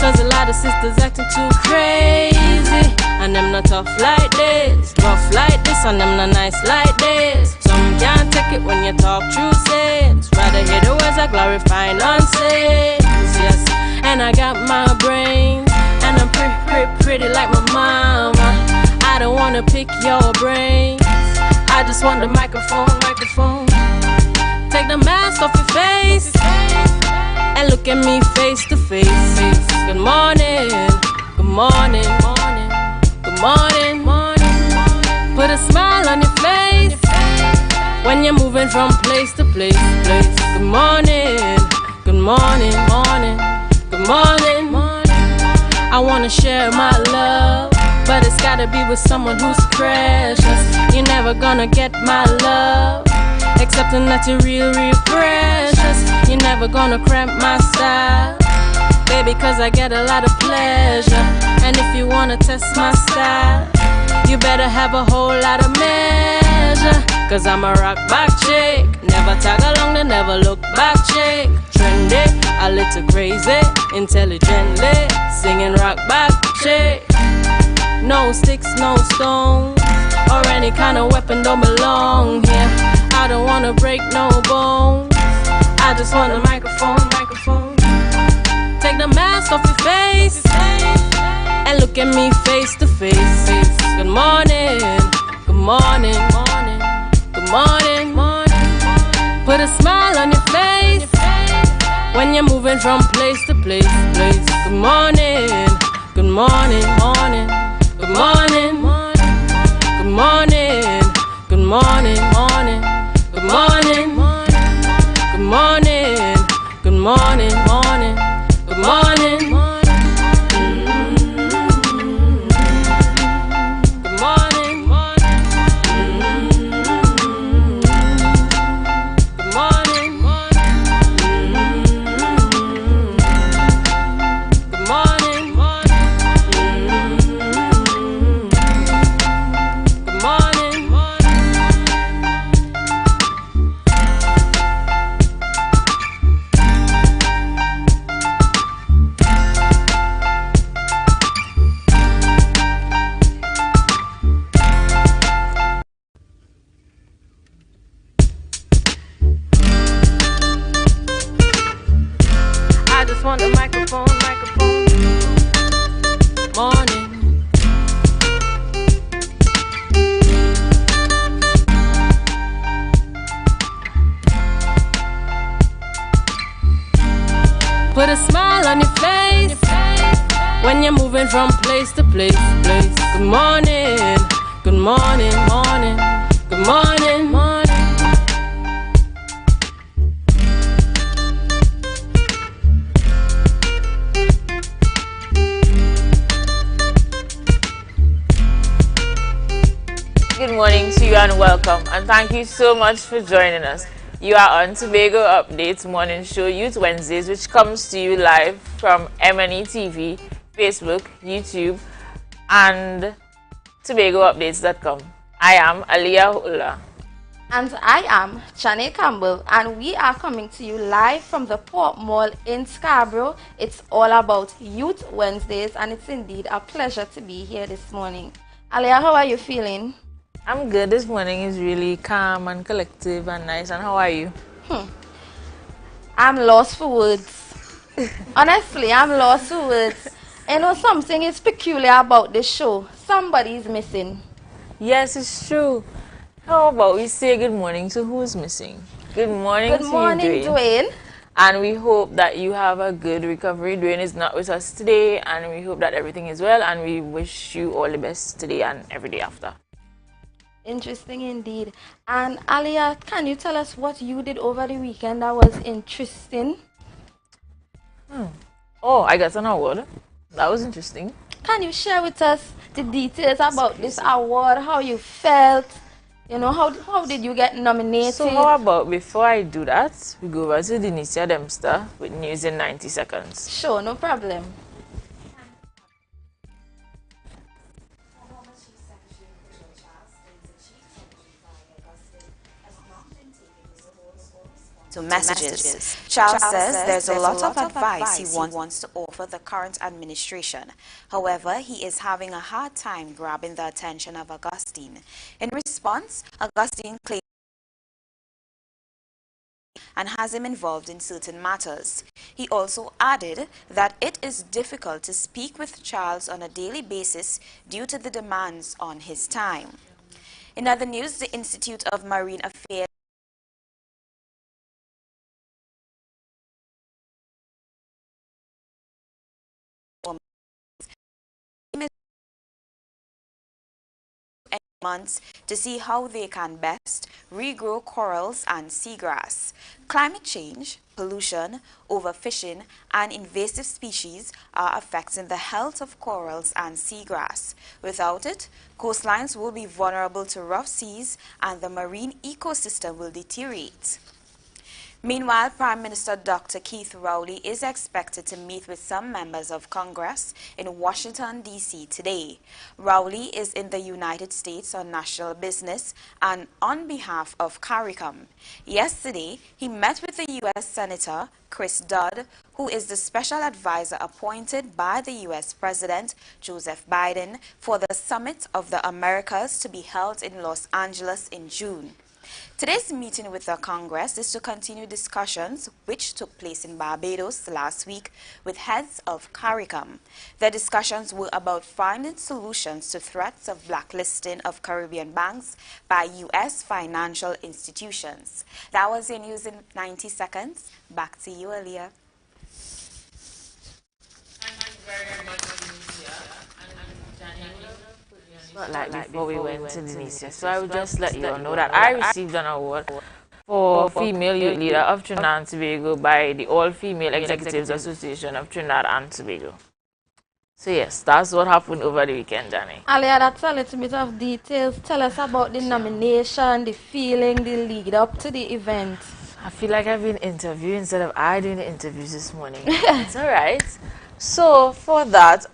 Cause a lot of sisters acting too crazy, and them not tough like this, rough like this, and them not nice like this. Some can't take it when you talk true sense, rather hear the words that glorify nonsense. Yes, and I got my brain, and I'm pretty like my mama. I don't wanna pick your brains, I just want the microphone. Take the mask off your face and look at me face to face. Good morning, good morning, good morning. Put a smile on your face when you're moving from place to place. Good morning, good morning, good morning. I wanna share my love, but it's gotta be with someone who's precious. You're never gonna get my love, accepting that you're real precious. You're never gonna cramp my style, baby, cause I get a lot of pleasure. And if you wanna test my style, you better have a whole lot of measure. Cause I'm a rock back chick, never tag along the never look back chick. Trendy, a little crazy, intelligently singing rock back chick. No sticks, no stones, or any kind of weapon don't belong here. I don't wanna break no bones, I just want a microphone. Take the mask off your face and look at me face to face. Good morning, good morning, good morning. Put a smile on your face when you're moving from place to place. Good morning, good morning, good morning, good morning, good morning, good morning, good morning, good morning, good morning. On the microphone, morning. Put a smile on your face when you're moving from place to place. Good morning, good morning, good morning. Good morning to you and welcome, and thank you so much for joining us. You are on Tobago Updates Morning Show Youth Wednesdays, which comes to you live from M&E TV, Facebook, YouTube, and TobagoUpdates.com. I am Aliyah Ula. And I am Chane Campbell, and we are coming to you live from the Port Mall in Scarborough. It's all about Youth Wednesdays, and it's indeed a pleasure to be here this morning. Aliyah, how are you feeling? I'm good. This morning is really calm and collective and nice. And how are you? I'm lost for words. Honestly, I'm lost for words. You know, something is peculiar about this show. Somebody's missing. Yes, it's true. How about we say good morning to who's missing? Good morning to you, Dwayne. And we hope that you have a good recovery. Dwayne is not with us today, and we hope that everything is well, and we wish you all the best today and every day after. Interesting indeed. And Aliyah, can you tell us what you did over the weekend that was interesting? Oh, I got an award. That was interesting. Can you share with us the details about this award, how you felt? You know, how did you get nominated? So how about before I do that, we go over to Denicia Dempster with news in 90 seconds. Sure, no problem. to messages. Charles says there's a lot of advice he wants to offer the current administration. However, he is having a hard time grabbing the attention of Augustine. In response, Augustine claims and has him involved in certain matters. He also added that it is difficult to speak with Charles on a daily basis due to the demands on his time. In other news, the Institute of Marine Affairs months to see how they can best regrow corals and seagrass. Climate change, pollution, overfishing, and invasive species are affecting the health of corals and seagrass. Without it, coastlines will be vulnerable to rough seas and the marine ecosystem will deteriorate. Meanwhile, Prime Minister Dr. Keith Rowley is expected to meet with some members of Congress in Washington, D.C. today. Rowley is in the United States on national business and on behalf of CARICOM. Yesterday, he met with the U.S. Senator Chris Dodd, who is the special advisor appointed by the U.S. President Joseph Biden for the Summit of the Americas to be held in Los Angeles in June. Today's meeting with the Congress is to continue discussions which took place in Barbados last week with heads of CARICOM. The discussions were about finding solutions to threats of blacklisting of Caribbean banks by U.S. financial institutions. That was your news in 90 seconds. Back to you, Aaliyah. Thank you very much, Like before we went to Tunisia. So I would just let you all know that I received an award for Female Youth Leader of Trinidad and Tobago by the All-Female Executives Association of Trinidad and Tobago. So yes, that's what happened over the weekend, Danny. Alia, that's a little bit of details. Tell us about the nomination, the feeling, the lead up to the event. I feel like I've been interviewed instead of I doing the interviews this morning. It's alright. So for that,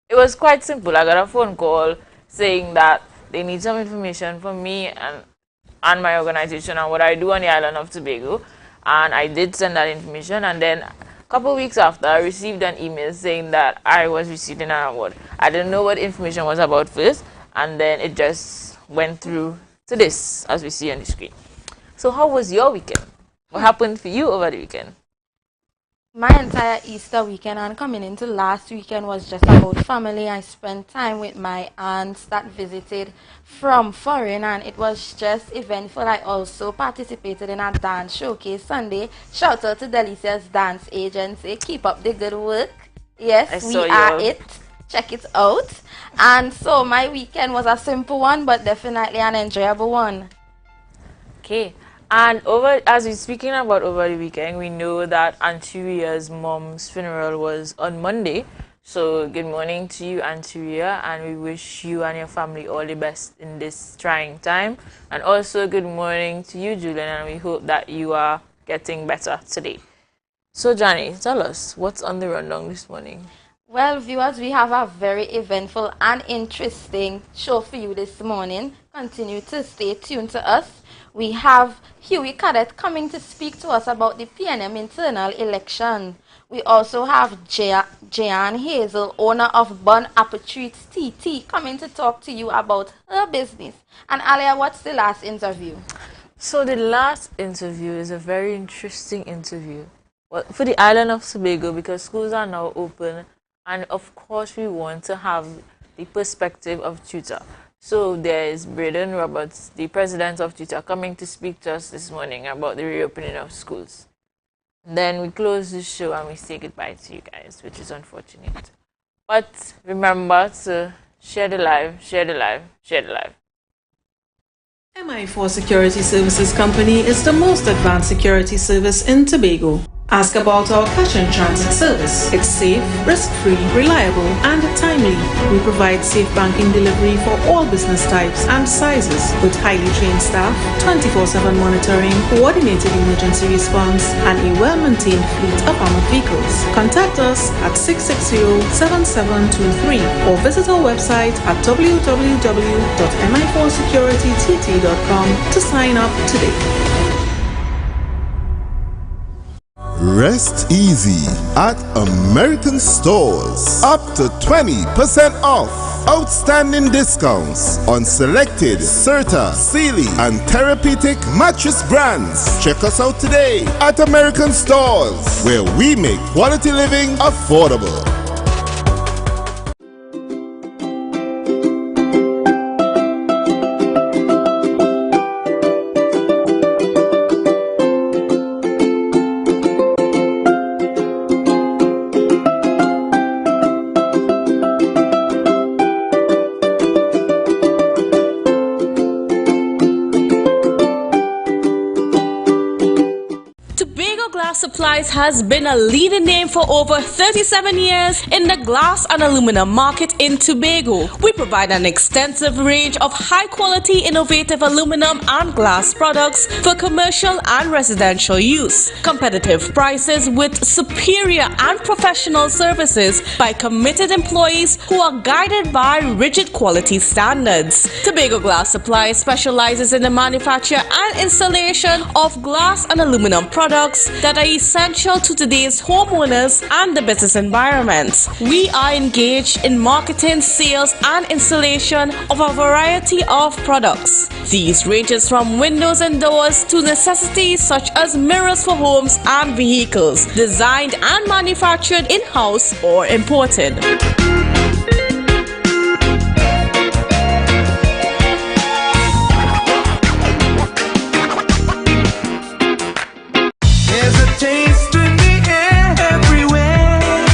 it was quite simple. I got a phone call saying that they need some information from me and my organization and what I do on the island of Tobago. And I did send that information. And then a couple of weeks after, I received an email saying that I was receiving an award. I didn't know what information was about first. And then it just went through to this, as we see on the screen. So how was your weekend? What happened for you over the weekend? My entire Easter weekend and coming into last weekend was just about family. I spent time with my aunts that visited from foreign and it was just eventful. I also participated in a dance showcase Sunday. Shout out to Delicious Dance Agency. Keep up the good work. Yes, we are it. Check it out. And so my weekend was a simple one but definitely an enjoyable one. Okay. And as we're speaking about over the weekend, we know that Anturia's mom's funeral was on Monday. So good morning to you, Anturia, and we wish you and your family all the best in this trying time. And also good morning to you, Julian, and we hope that you are getting better today. So Johnny, tell us, what's on the rundown this morning? Well, viewers, we have a very eventful and interesting show for you this morning. Continue to stay tuned to us. We have Huey Cadet coming to speak to us about the PNM internal election. We also have Jeanne Hazel, owner of Bon Appetit TT, coming to talk to you about her business. And Alia, what's the last interview? So the last interview is a very interesting interview. Well, for the island of Tobago, because schools are now open, and of course we want to have the perspective of tutor. So there is Braden Roberts, the president of Tutor, coming to speak to us this morning about the reopening of schools. Then we close the show and we say goodbye to you guys, which is unfortunate. But remember to share the live, share the live, share the live. MI4 Security Services Company is the most advanced security service in Tobago. Ask about our cash and transit service. It's safe, risk-free, reliable, and timely. We provide safe banking delivery for all business types and sizes with highly trained staff, 24/7 monitoring, coordinated emergency response, and a well-maintained fleet of armored vehicles. Contact us at 660-7723 or visit our website at www.mi4securitytt.com to sign up today. Rest easy at American Stores. Up to 20% off. Outstanding discounts on selected Serta, Sealy, and Therapeutic mattress brands. Check us out today at American Stores, where we make quality living affordable. Tobago Glass Supplies has been a leading name for over 37 years in the glass and aluminum market in Tobago. We provide an extensive range of high-quality, innovative aluminum and glass products for commercial and residential use. Competitive prices with superior and professional services by committed employees who are guided by rigid quality standards. Tobago Glass Supplies specializes in the manufacture and installation of glass and aluminum products that are essential to today's homeowners and the business environment. We are engaged in marketing, sales, and installation of a variety of products. These ranges from windows and doors to necessities such as mirrors for homes and vehicles, designed and manufactured in-house or imported. Taste in the air everywhere.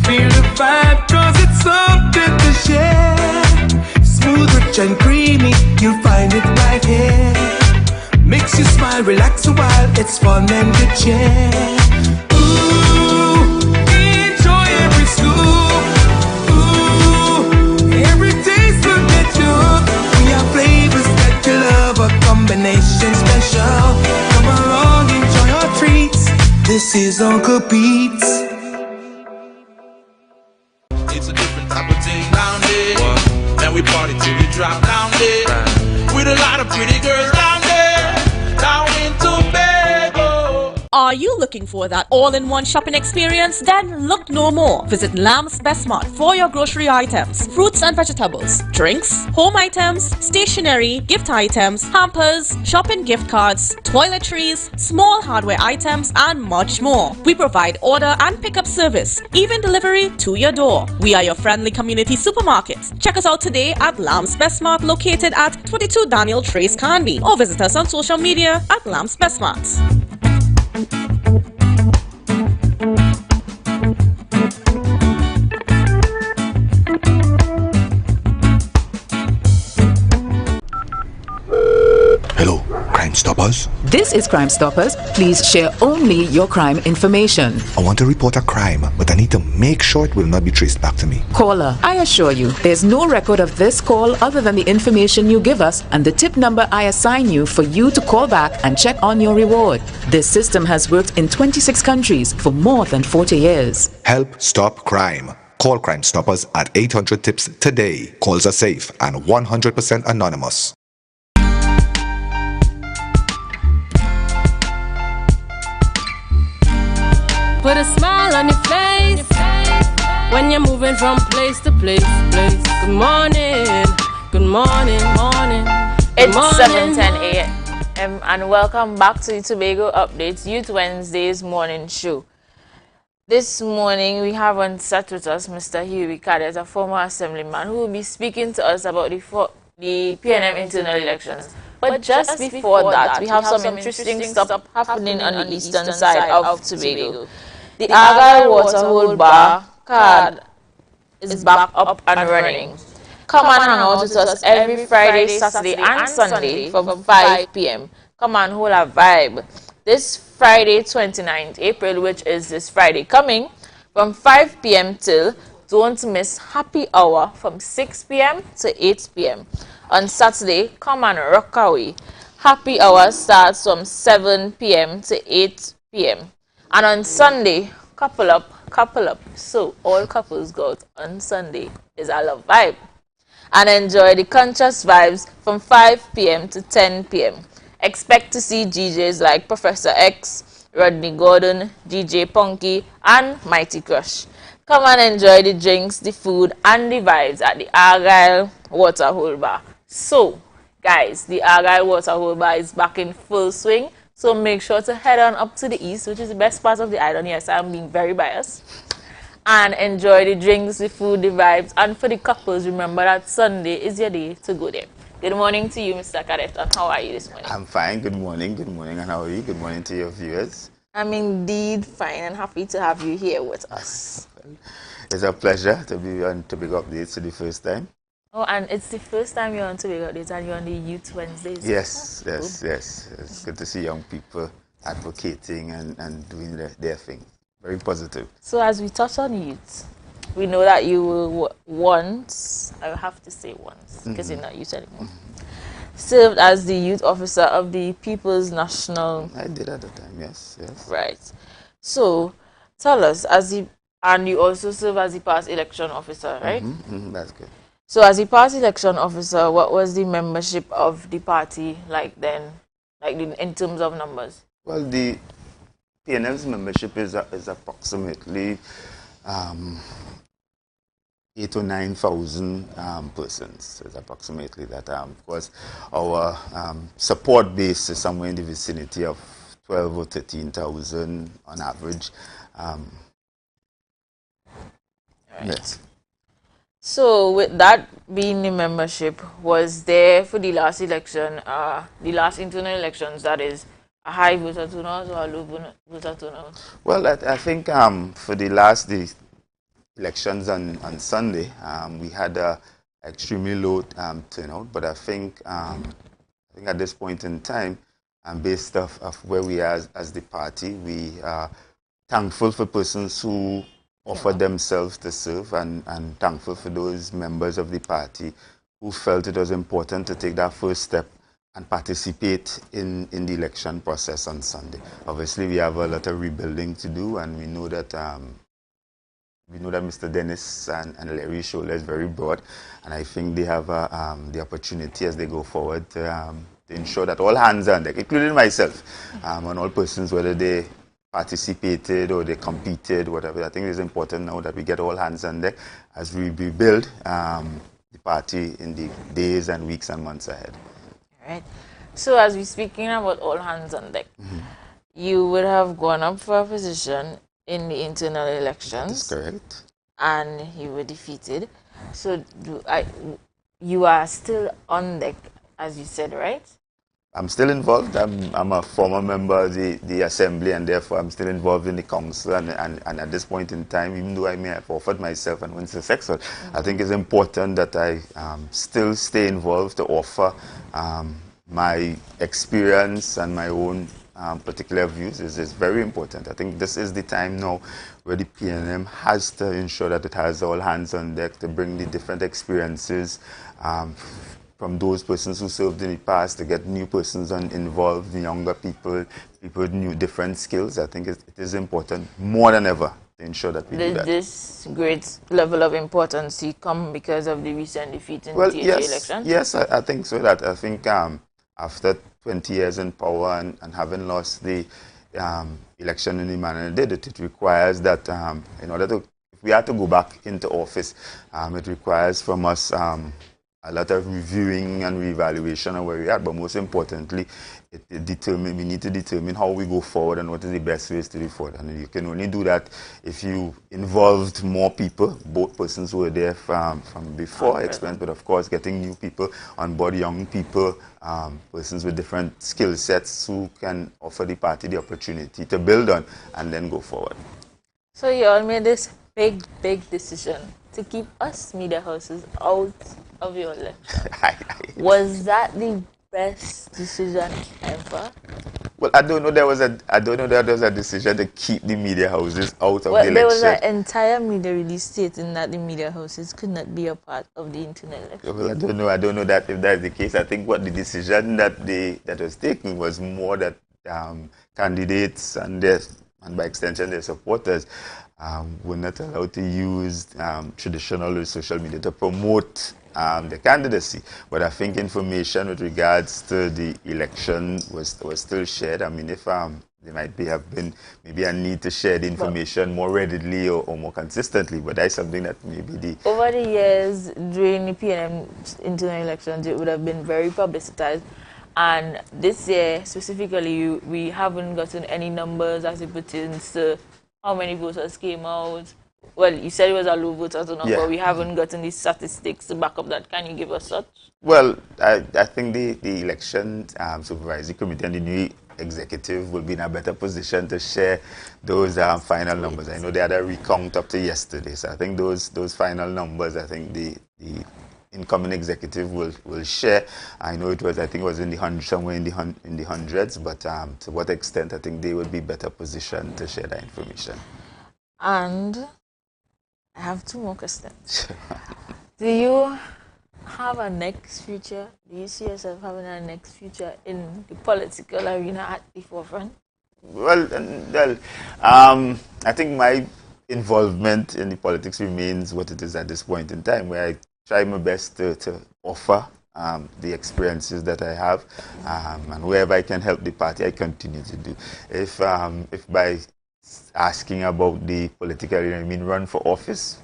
Feel the vibe, cause it's something to share. Smooth, rich and creamy, you'll find it right here. Makes you smile, relax a while, it's fun and good cheer. Ooh, enjoy every scoop. Ooh, every taste will get you hooked. We have flavors that you love, a combination special. Come along, enjoy your treats. This is Uncle Pete's. It's a different type of thing down there. Man, we party till we drop down there. With a lot of pretty girls down there. Down in Tobago. Are you looking for that all-in-one shopping experience? Then look no more. Visit Lamb's Best Mart for your grocery items, fruits and vegetables, drinks, home items, stationery, gift items, hampers, shopping gift cards, toiletries, small hardware items, and much more. We provide order and pickup service, even delivery to your door. We are your friendly community supermarket. Check us out today at Lamb's Best Mart, located at 22 Daniel Trace Canby, or visit us on social media at Lamb's Best Mart. Hello, Crime Stoppers? This is Crime Stoppers. Please share only your crime information. I want to report a crime, but I need to make sure it will not be traced back to me. Caller, I assure you, there's no record of this call other than the information you give us and the tip number I assign you for you to call back and check on your reward. This system has worked in 26 countries for more than 40 years. Help stop crime. Call Crime Stoppers at 800-TIPS today. Calls are safe and 100% anonymous. Put a smile on your face when you're moving from place to place. Good morning, good morning, morning. It's 7:10 a.m. and welcome back to the Tobago Updates Youth Wednesdays morning show. This morning we have on set with us Mr. Huey Cadet, a former assemblyman, who will be speaking to us about the PNM internal elections. But just before that, we have some interesting stuff happening on the eastern side of Tobago. The Argyle Waterhole Bar card is back up and running. Come and hang out with us every Friday, Saturday and Sunday from 5 p.m. Come and hold a vibe. This Friday, 29th April, which is this Friday coming, from 5 p.m. till, don't miss happy hour from 6 p.m. to 8 p.m. On Saturday, come and rock away. Happy hour starts from 7 p.m. to 8 p.m. And on Sunday, couple up. So all couples go out on Sunday is a love vibe. And enjoy the conscious vibes from 5 p.m. to 10 p.m. Expect to see DJs like Professor X, Rodney Gordon, DJ Punky, and Mighty Crush. Come and enjoy the drinks, the food, and the vibes at the Argyle Waterhole Bar. So, guys, the Argyle Waterhole Bar is back in full swing. So make sure to head on up to the east, which is the best part of the island. Yes, I'm being very biased. And enjoy the drinks, the food, the vibes. And for the couples, remember that Sunday is your day to go there. Good morning to you, Mr. Cadet, and how are you this morning? I'm fine. Good morning, and how are you? Good morning to your viewers. I'm indeed fine and happy to have you here with us. It's a pleasure to be on Tobago Updates for the first time. Oh, and it's the first time you're on Tobago Updates and you're on the Youth Wednesdays. Yes. It's good to see young people advocating and doing their thing. Very positive. So as we touch on youth, we know that you were once, I have to say once, because you're not youth anymore, served as the youth officer of the People's National... I did at the time, yes. Right. So, tell us, and you also serve as the past election officer, right? That's good. So, as the past election officer, what was the membership of the party like then, in terms of numbers? Well, the PNM's membership is approximately 8,000 to 9,000 persons. It's approximately that. Of course, our support base is somewhere in the vicinity of 12 or 13,000 on average. Right. Yes. So, with that being the membership, was there for the last election, the last internal elections, that is, a high voter turnout or a low voter turnout? Well, I think for the elections on Sunday, we had a extremely low turnout, but I think at this point in time, based off of where we are as the party, we are thankful for persons who offered themselves to serve and thankful for those members of the party who felt it was important to take that first step and participate in the election process on Sunday. Obviously, we have a lot of rebuilding to do, and we know that Mr. Dennis and Larry Shola is very broad, and I think they have the opportunity as they go forward to ensure that all hands are on deck, including myself, and all persons, whether they participated or they competed, whatever. I think it's important now that we get all hands on deck as we rebuild the party in the days and weeks and months ahead. Right. So as we're speaking about all hands on deck, you would have gone up for a position in the internal elections. That's correct. And you were defeated. So you are still on deck, as you said, right? I'm still involved. I'm a former member of the assembly, and therefore I'm still involved in the council. And at this point in time, even though I may have offered myself and went successful, I think it's important that I still stay involved to offer my experience and my own particular views. Is very important. I think this is the time now where the PNM has to ensure that it has all hands on deck to bring the different experiences from those persons who served in the past, to get new persons involved, younger people with new different skills. I think it is important more than ever to ensure that we do that. This great level of importance come because of the recent defeat in the THA elections? Yes, I think so. That I think after 20 years in power and having lost the election in the manner it did, it requires that in order to, if we have to go back into office, it requires from us a lot of reviewing and reevaluation of where we are, but most importantly, we need to determine how we go forward and what is the best ways to do forward. And you can only do that if you involved more people, both persons who were there from before experience, but of course getting new people on board, young people, persons with different skill sets who can offer the party the opportunity to build on and then go forward. So you all made this big decision to keep us media houses out of your election. Was that the best decision ever? Well, I don't know there was a decision to keep the media houses out of the election. There was an entire media release stating that the media houses could not be a part of the internal election. Well, I don't know that if that's the case. I think what the decision that was taken was more that candidates and by extension their supporters were not allowed to use traditional social media to promote the candidacy. But I think information with regards to the election was still shared. I mean, if there might have been maybe a need to share the information more readily or more consistently, but that's something that maybe the... Over the years, during the PNM internal elections, it would have been very publicized. And this year, specifically, we haven't gotten any numbers as it pertains to how many voters came out. Well, you said it was a low voter turnout, but we haven't gotten the statistics to back up that. Can you give us such? Well, I think the election supervisory committee and the new executive will be in a better position to share those final numbers. I know they had a recount up to yesterday, so I think those final numbers, I think the incoming executive will share. I know I think it was in the hundreds, somewhere in the hundreds, but to what extent I think they would be better positioned to share that information. And I have 2 more questions. Do you have a next future? Do you see yourself having a next future in the political arena at the forefront? Well, I think my involvement in the politics remains what it is at this point in time, where I try my best to offer the experiences that I have, and wherever I can help the party, I continue to do. If by asking about the political arena, I mean run for office,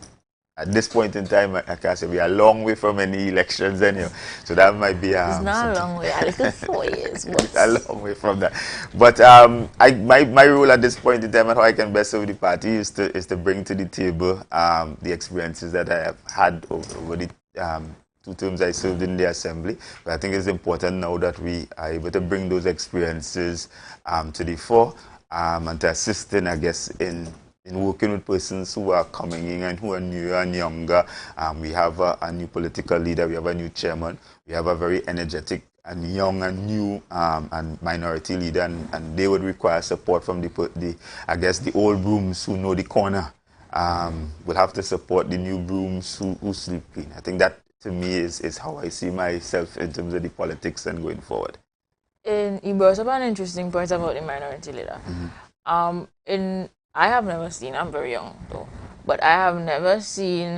at this point in time, I can't say we are a long way from any elections anyhow. So that might be... it's not a long way, a little 4 years. But a long way from that. But my role at this point in time and how I can best serve the party is to bring to the table the experiences that I have had over the 2 terms I served in the assembly. But I think it's important now that we are able to bring those experiences to the fore and to assist in, I guess, in working with persons who are coming in and who are newer and younger. We have a new political leader, we have a new chairman, we have a very energetic and young and new and minority leader, and they would require support from the old brooms who know the corner. We'll have to support the new brooms who sleep clean. I think that, to me, is how I see myself in terms of the politics and going forward. You brought up an interesting point about the minority leader. I have never seen, I'm very young though, but I have never seen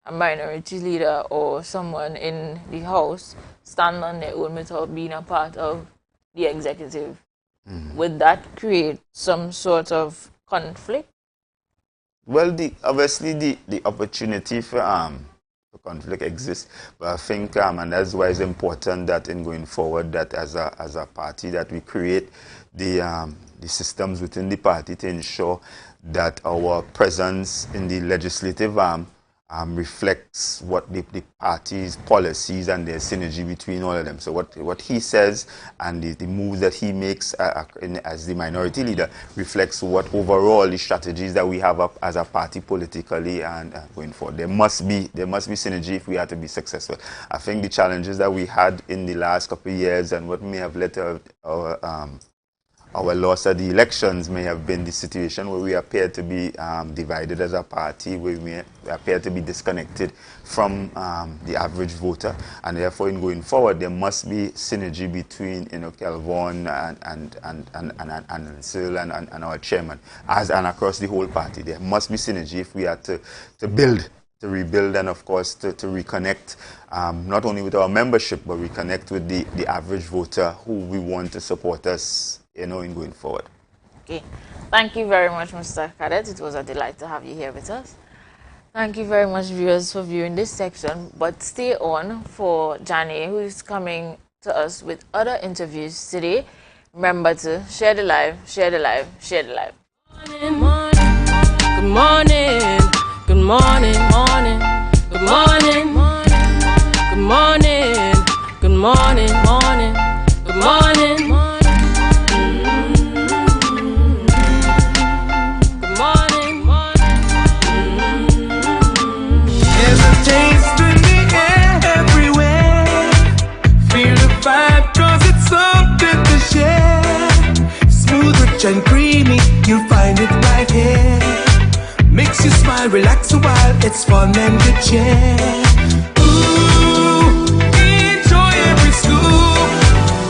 a minority leader or someone in the House stand on their own without being a part of the executive. Would that create some sort of conflict? Well, obviously the opportunity for conflict exists, but I think and that's why it's important that in going forward that as a party that we create the systems within the party to ensure that our presence in the legislative arm reflects what the party's policies and their synergy between all of them. So what he says and the moves that he makes as the minority leader reflects what overall the strategies that we have up as a party politically and going forward. There must be synergy if we are to be successful. I think the challenges that we had in the last couple of years and what may have led to our loss at the elections may have been the situation where we appear to be divided as a party, where we appear to be disconnected from the average voter, and therefore in going forward there must be synergy between Kelvon and Cyril and our chairman and across the whole party. There must be synergy if we are to rebuild and of course to reconnect not only with our membership but reconnect with the average voter who we want to support us in going forward. Okay. Thank you very much, Mr. Cadet. It was a delight to have you here with us. Thank you very much, viewers, for viewing this section. But stay on for Janae, who is coming to us with other interviews today. Remember to share the live, share the live, share the live. Good morning, good morning, morning, good morning, good morning, good morning, morning, good morning. And creamy, you'll find it right here. Makes you smile, relax a while, it's fun and good cheer. Ooh, enjoy every scoop.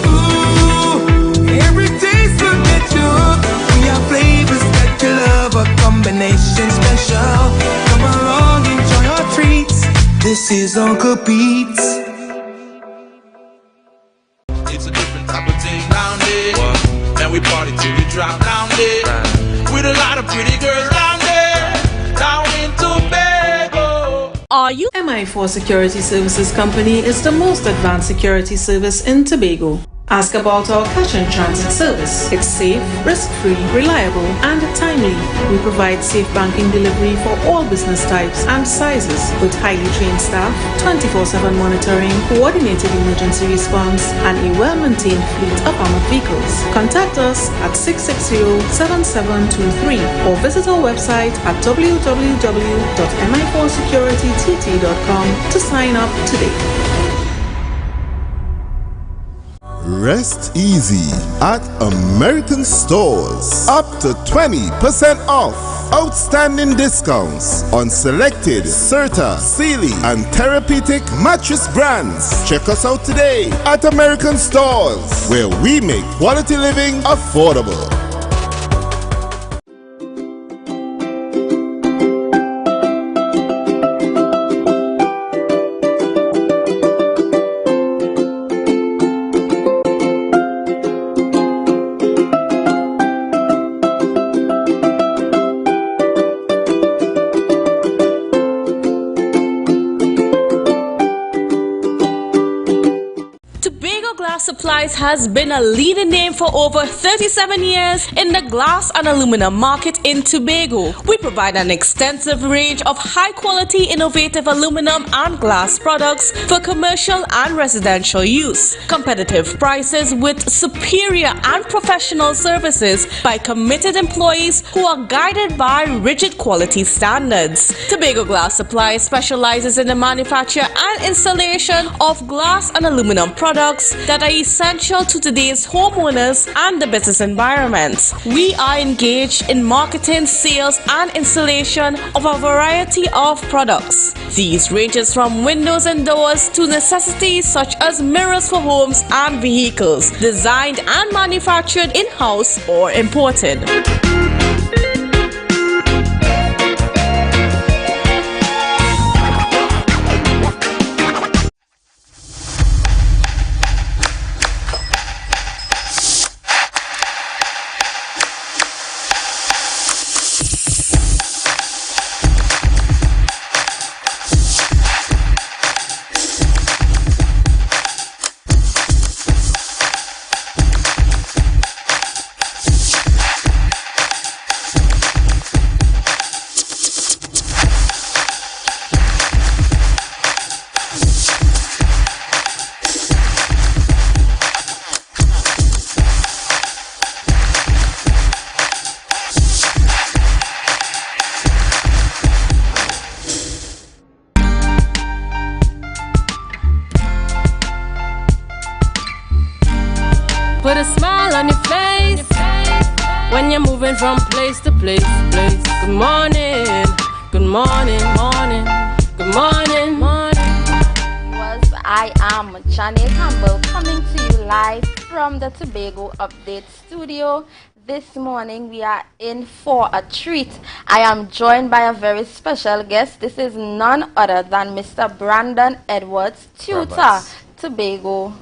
Ooh, every taste will get you hooked. We have flavors that you love, a combination special. Come along, enjoy our treats. This is Uncle Pete's. It's a different type of thing down there. And we party till we drop. drop down there. With a lot of pretty girls down there, down in Tobago. Are you? MI4 Security Services Company is the most advanced security service in Tobago. Ask about our cash and transit service. It's safe, risk-free, reliable, and timely. We provide safe banking delivery for all business types and sizes with highly trained staff, 24/7 monitoring, coordinated emergency response, and a well-maintained fleet of armored vehicles. Contact us at 660-7723 or visit our website at www.mi4securitytt.com to sign up today. Rest easy at American Stores. Up to 20% off. Outstanding discounts on selected Serta, Sealy, and Therapeutic mattress brands. Check us out today at American Stores, where we make quality living affordable. Supplies has been a leading name for over 37 years in the glass and aluminum market in Tobago. We provide an extensive range of high-quality, innovative aluminum and glass products for commercial and residential use. Competitive prices with superior and professional services by committed employees who are guided by rigid quality standards. Tobago Glass Supplies specializes in the manufacture and installation of glass and aluminum products that are essential to today's homeowners and the business environment. We are engaged in marketing, sales, and installation of a variety of products. These ranges from windows and doors to necessities such as mirrors for homes and vehicles, designed and manufactured in-house or imported. Put a smile on your face when you're moving from place to place. Good morning, good morning, morning, good morning, morning. I am Chane Campbell coming to you live from the Tobago Update Studio. This morning we are in for a treat. I am joined by a very special guest. This is none other than Mr. Brandon Edwards, tutor, Tobago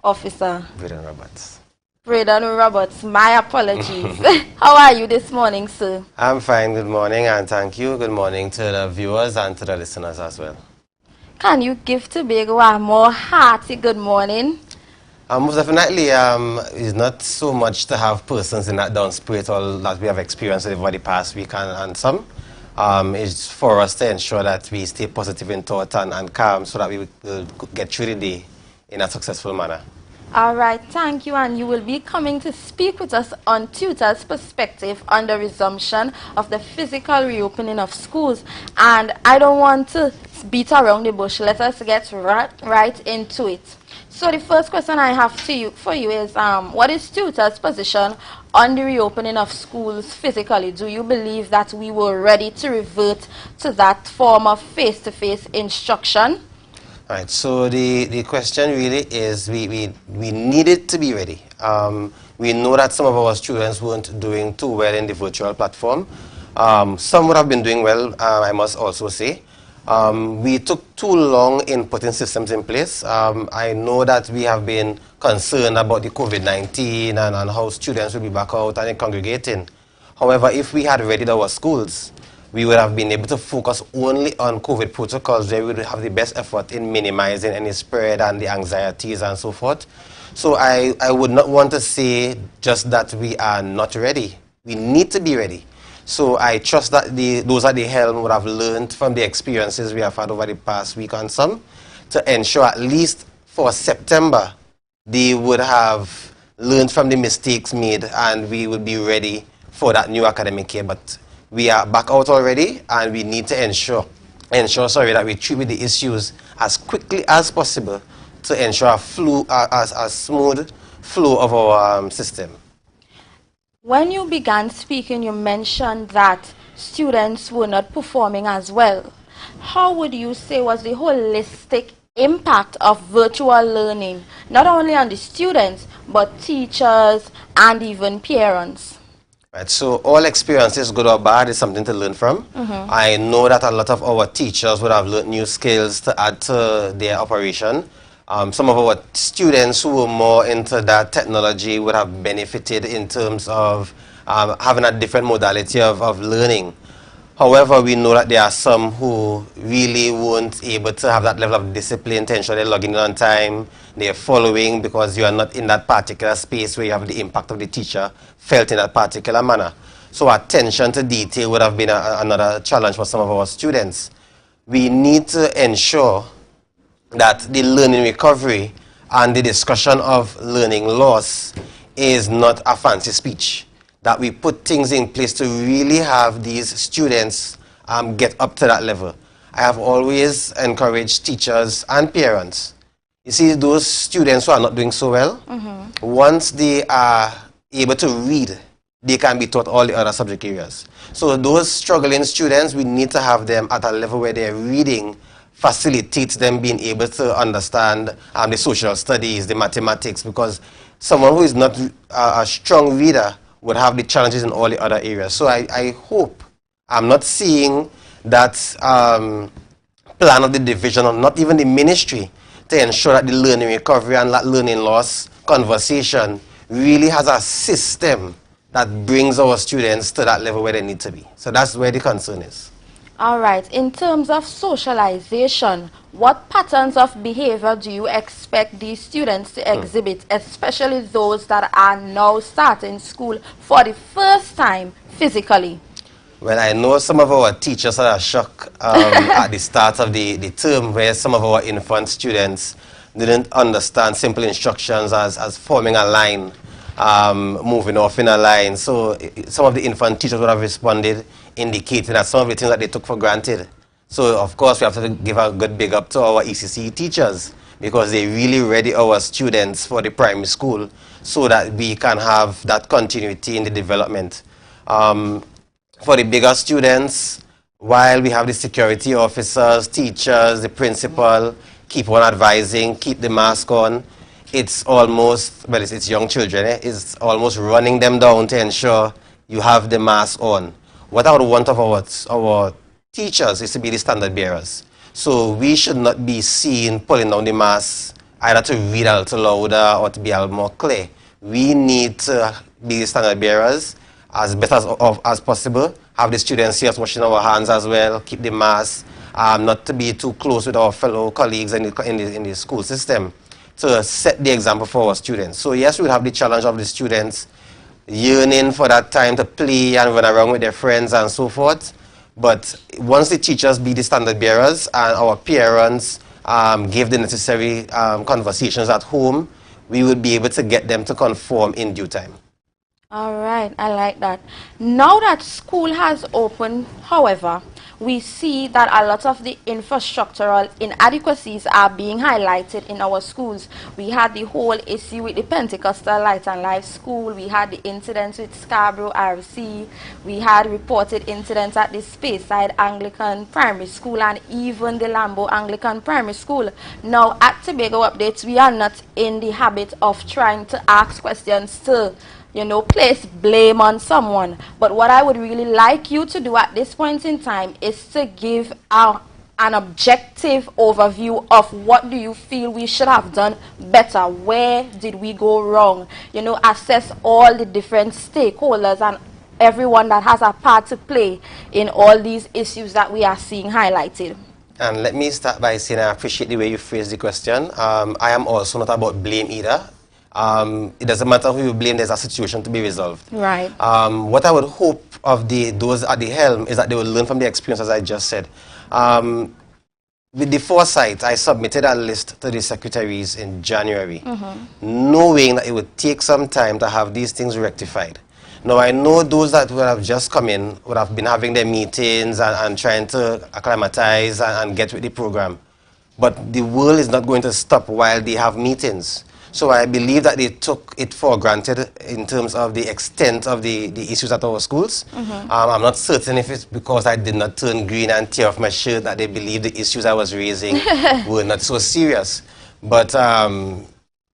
officer. Braden Roberts, my apologies. How are you this morning, sir? I'm fine, good morning, and thank you. Good morning to the viewers and to the listeners as well. Can you give Tobago a more hearty good morning? Most definitely, it's not so much to have persons in that down spirit all that we have experienced over the past week and some. It's for us to ensure that we stay positive in thought and calm so that we will get through the day in a successful manner. All right, thank you, and you will be coming to speak with us on tutor's perspective on the resumption of the physical reopening of schools. And I don't want to beat around the bush. Let us get right into it. So the first question I have for you is, what is tutor's position on the reopening of schools physically? Do you believe that we were ready to revert to that form of face-to-face instruction? Right, so the question really is we needed to be ready. We know that some of our students weren't doing too well in the virtual platform. Some would have been doing well, I must also say. We took too long in putting systems in place. I know that we have been concerned about the COVID-19 and how students will be back out and congregating. However, if we had readied our schools, we would have been able to focus only on COVID protocols where we would have the best effort in minimizing any spread and the anxieties and so forth. So I would not want to say just that we are not ready. We need to be ready. So I trust that those at the helm would have learned from the experiences we have had over the past week and some to ensure at least for September they would have learned from the mistakes made and we would be ready for that new academic year. But we are back out already and we need to ensure that we treat with the issues as quickly as possible to ensure a smooth flow of our system. When you began speaking, you mentioned that students were not performing as well. How would you say was the holistic impact of virtual learning, not only on the students, but teachers and even parents? Right, so all experiences, good or bad, is something to learn from. I know that a lot of our teachers would have learned new skills to add to their operation. Some of our students who were more into that technology would have benefited in terms of having a different modality of learning. However, we know that there are some who really weren't able to have that level of discipline to ensure they're logging in on time, they're following because you are not in that particular space where you have the impact of the teacher felt in that particular manner. So attention to detail would have been another challenge for some of our students. We need to ensure that the learning recovery and the discussion of learning loss is not a fancy speech. That we put things in place to really have these students get up to that level. I have always encouraged teachers and parents. You see, those students who are not doing so well, once they are able to read, they can be taught all the other subject areas. So those struggling students, we need to have them at a level where they're reading facilitates them being able to understand the social studies, the mathematics, because someone who is not a strong reader would have the challenges in all the other areas. So I hope, I'm not seeing that plan of the division, or not even the ministry, to ensure that the learning recovery and that learning loss conversation really has a system that brings our students to that level where they need to be. So that's where the concern is. All right. In terms of socialization, what patterns of behavior do you expect these students to exhibit, especially those that are now starting school for the first time physically? Well, I know some of our teachers are shocked at the start of the term, where some of our infant students didn't understand simple instructions as forming a line, moving off in a line. So some of the infant teachers would have responded indicating that some of the things that they took for granted. So of course we have to give a good big up to our ECC teachers, because they really ready our students for the primary school so that we can have that continuity in the development. For the bigger students, while we have the security officers, teachers, the principal, keep on advising, keep the mask on, it's almost, well, it's young children, it's almost running them down to ensure you have the mask on. What I would want of our teachers is to be the standard bearers. So we should not be seen pulling down the mask either to read a little louder or to be a little more clear. We need to be the standard bearers as best as possible. Have the students see us washing our hands as well, keep the mask, not to be too close with our fellow colleagues in the school system, to set the example for our students. So yes, we have the challenge of the students yearning for that time to play and run around with their friends and so forth. But once the teachers be the standard bearers and our parents give the necessary conversations at home, we will be able to get them to conform in due time. All right, I like that. Now that school has opened, however, we see that a lot of the infrastructural inadequacies are being highlighted in our schools. We had the whole issue with the Pentecostal Light and Life School. We had the incidents with Scarborough RC. We had reported incidents at the Speyside Anglican Primary School and even the Lambo Anglican Primary School. Now, at Tobago Updates, we are not in the habit of trying to ask questions to place blame on someone. But what I would really like you to do at this point in time is to give our an objective overview of what do you feel we should have done better, where did we go wrong, you know, assess all the different stakeholders and everyone that has a part to play in all these issues that we are seeing highlighted. And let me start by saying I appreciate the way you phrased the question. I am also not about blame either. It doesn't matter who you blame, there's a situation to be resolved. Right. What I would hope of those at the helm is that they will learn from the experience, as I just said. With the foresight, I submitted a list to the secretaries in January, knowing that it would take some time to have these things rectified. Now, I know those that would have just come in would have been having their meetings and trying to acclimatize and get with the program. But the world is not going to stop while they have meetings. So I believe that they took it for granted in terms of the extent of the issues at our schools. I'm not certain if it's because I did not turn green and tear off my shirt that they believe the issues I was raising were not so serious. But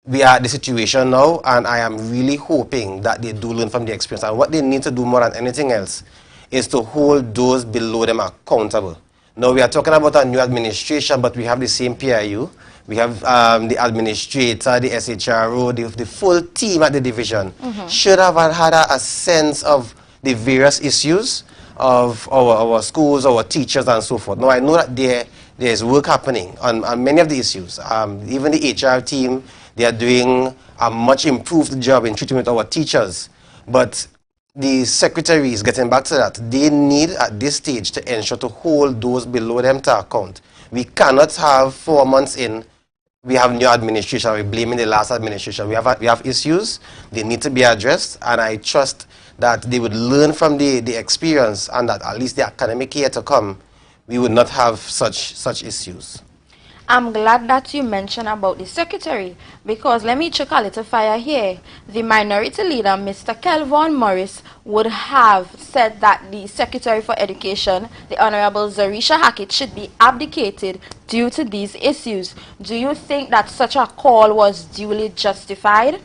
we are at the situation now, and I am really hoping that they do learn from the experience. And what they need to do more than anything else is to hold those below them accountable. Now, we are talking about a new administration, but we have the same PIU. We have the administrator, the SHRO, the full team at the division should have had a sense of the various issues of our schools, our teachers, and so forth. Now, I know that there's work happening on many of the issues. Even the HR team, they are doing a much improved job in treating with our teachers. But the secretaries, getting back to that, they need at this stage to ensure to hold those below them to account. We cannot have 4 months in, we have new administration, we're blaming the last administration. We have issues, they need to be addressed, and I trust that they would learn from the experience, and that at least the academic year to come, we would not have such issues. I'm glad that you mentioned about the secretary, because let me check a little fire here. The minority leader, Mr. Kelvon Morris, would have said that the Secretary for Education, the Honorable Zarisha Hackett, should be abdicated due to these issues. Do you think that such a call was duly justified?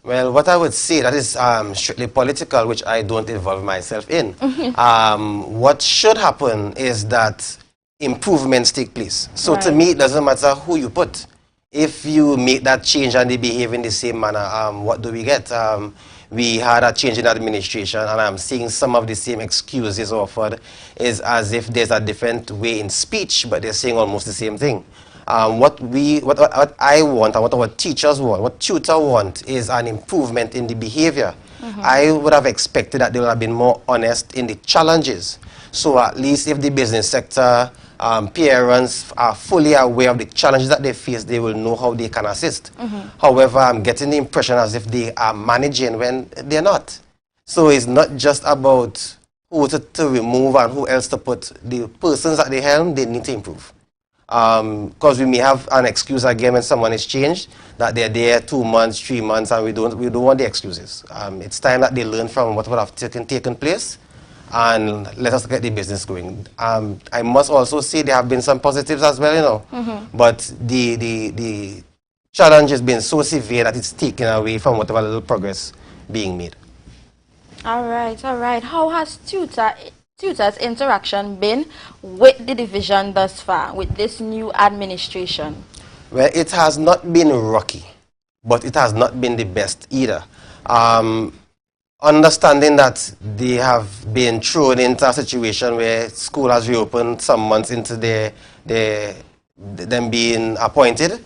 Well, what I would say, that is strictly political, which I don't involve myself in. What should happen is that improvements take place. So to me, it doesn't matter who you put. If you make that change and they behave in the same manner, what do we get? We had a change in administration, and I'm seeing some of the same excuses offered is as if there's a different way in speech, but they're saying almost the same thing. What I want and what our teachers want, what tutors want, is an improvement in the behavior. I would have expected that they would have been more honest in the challenges. So at least if the business sector, parents are fully aware of the challenges that they face, they will know how they can assist. However, I'm getting the impression as if they are managing when they're not. So it's not just about who to remove and who else to put. The persons at the helm, they need to improve. Because we may have an excuse again when someone is changed, that they're there 2 months, 3 months, and we don't want the excuses. It's time that they learn from what would have taken place, and let us get the business going. I must also say there have been some positives as well, you know. But the challenge has been so severe that it's taken away from whatever little progress being made. All right, all right. How has tutors' interaction been with the division thus far, with this new administration? Well, it has not been rocky, but it has not been the best either. Understanding that they have been thrown into a situation where school has reopened some months into them being appointed,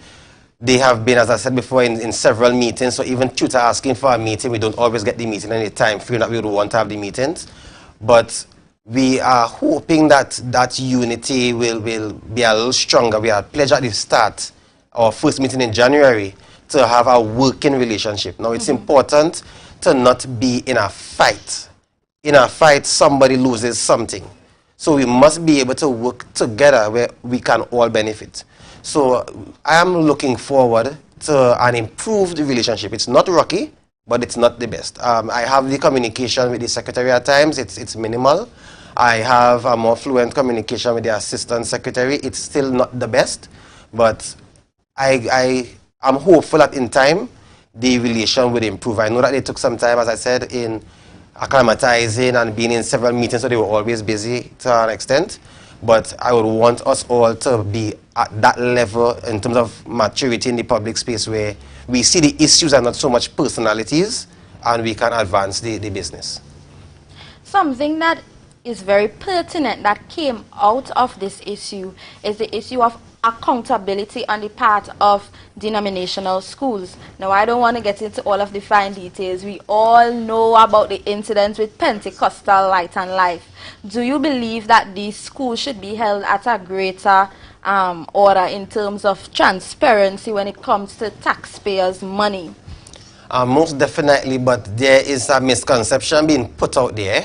they have been, as I said before, in several meetings. So even tutor asking for a meeting, we don't always get the meeting any time, feeling that we would want to have the meetings. But we are hoping that that unity will be a little stronger. We had pledged at the start, our first meeting in January, to have a working relationship. Now, it's important to not be in a fight. In a fight, somebody loses something. So we must be able to work together where we can all benefit. So I am looking forward to an improved relationship. It's not rocky, but it's not the best. I have the communication with the secretary at times. It's minimal. I have a more fluent communication with the assistant secretary. It's still not the best, but I am hopeful that in time, the relation would improve. I know that they took some time, as I said, in acclimatizing and being in several meetings, so they were always busy to an extent. But I would want us all to be at that level in terms of maturity in the public space where we see the issues and not so much personalities, and we can advance the business. Something that is very pertinent that came out of this issue is the issue of accountability on the part of denominational schools. Now, I don't want to get into all of the fine details. We all know about the incidents with Pentecostal Light and Life. Do you believe that these schools should be held at a greater order in terms of transparency when it comes to taxpayers' money? Most definitely, but there is a misconception being put out there.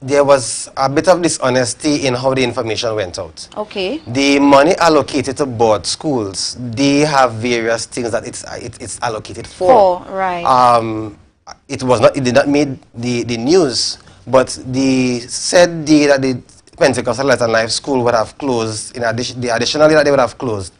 There was a bit of dishonesty in how the information went out. Okay. The money allocated to board schools, they have various things that it's allocated for. Right. It did not make the news, but the said day that the Pentecostal Light and Life School would have closed, additionally that they would have closed,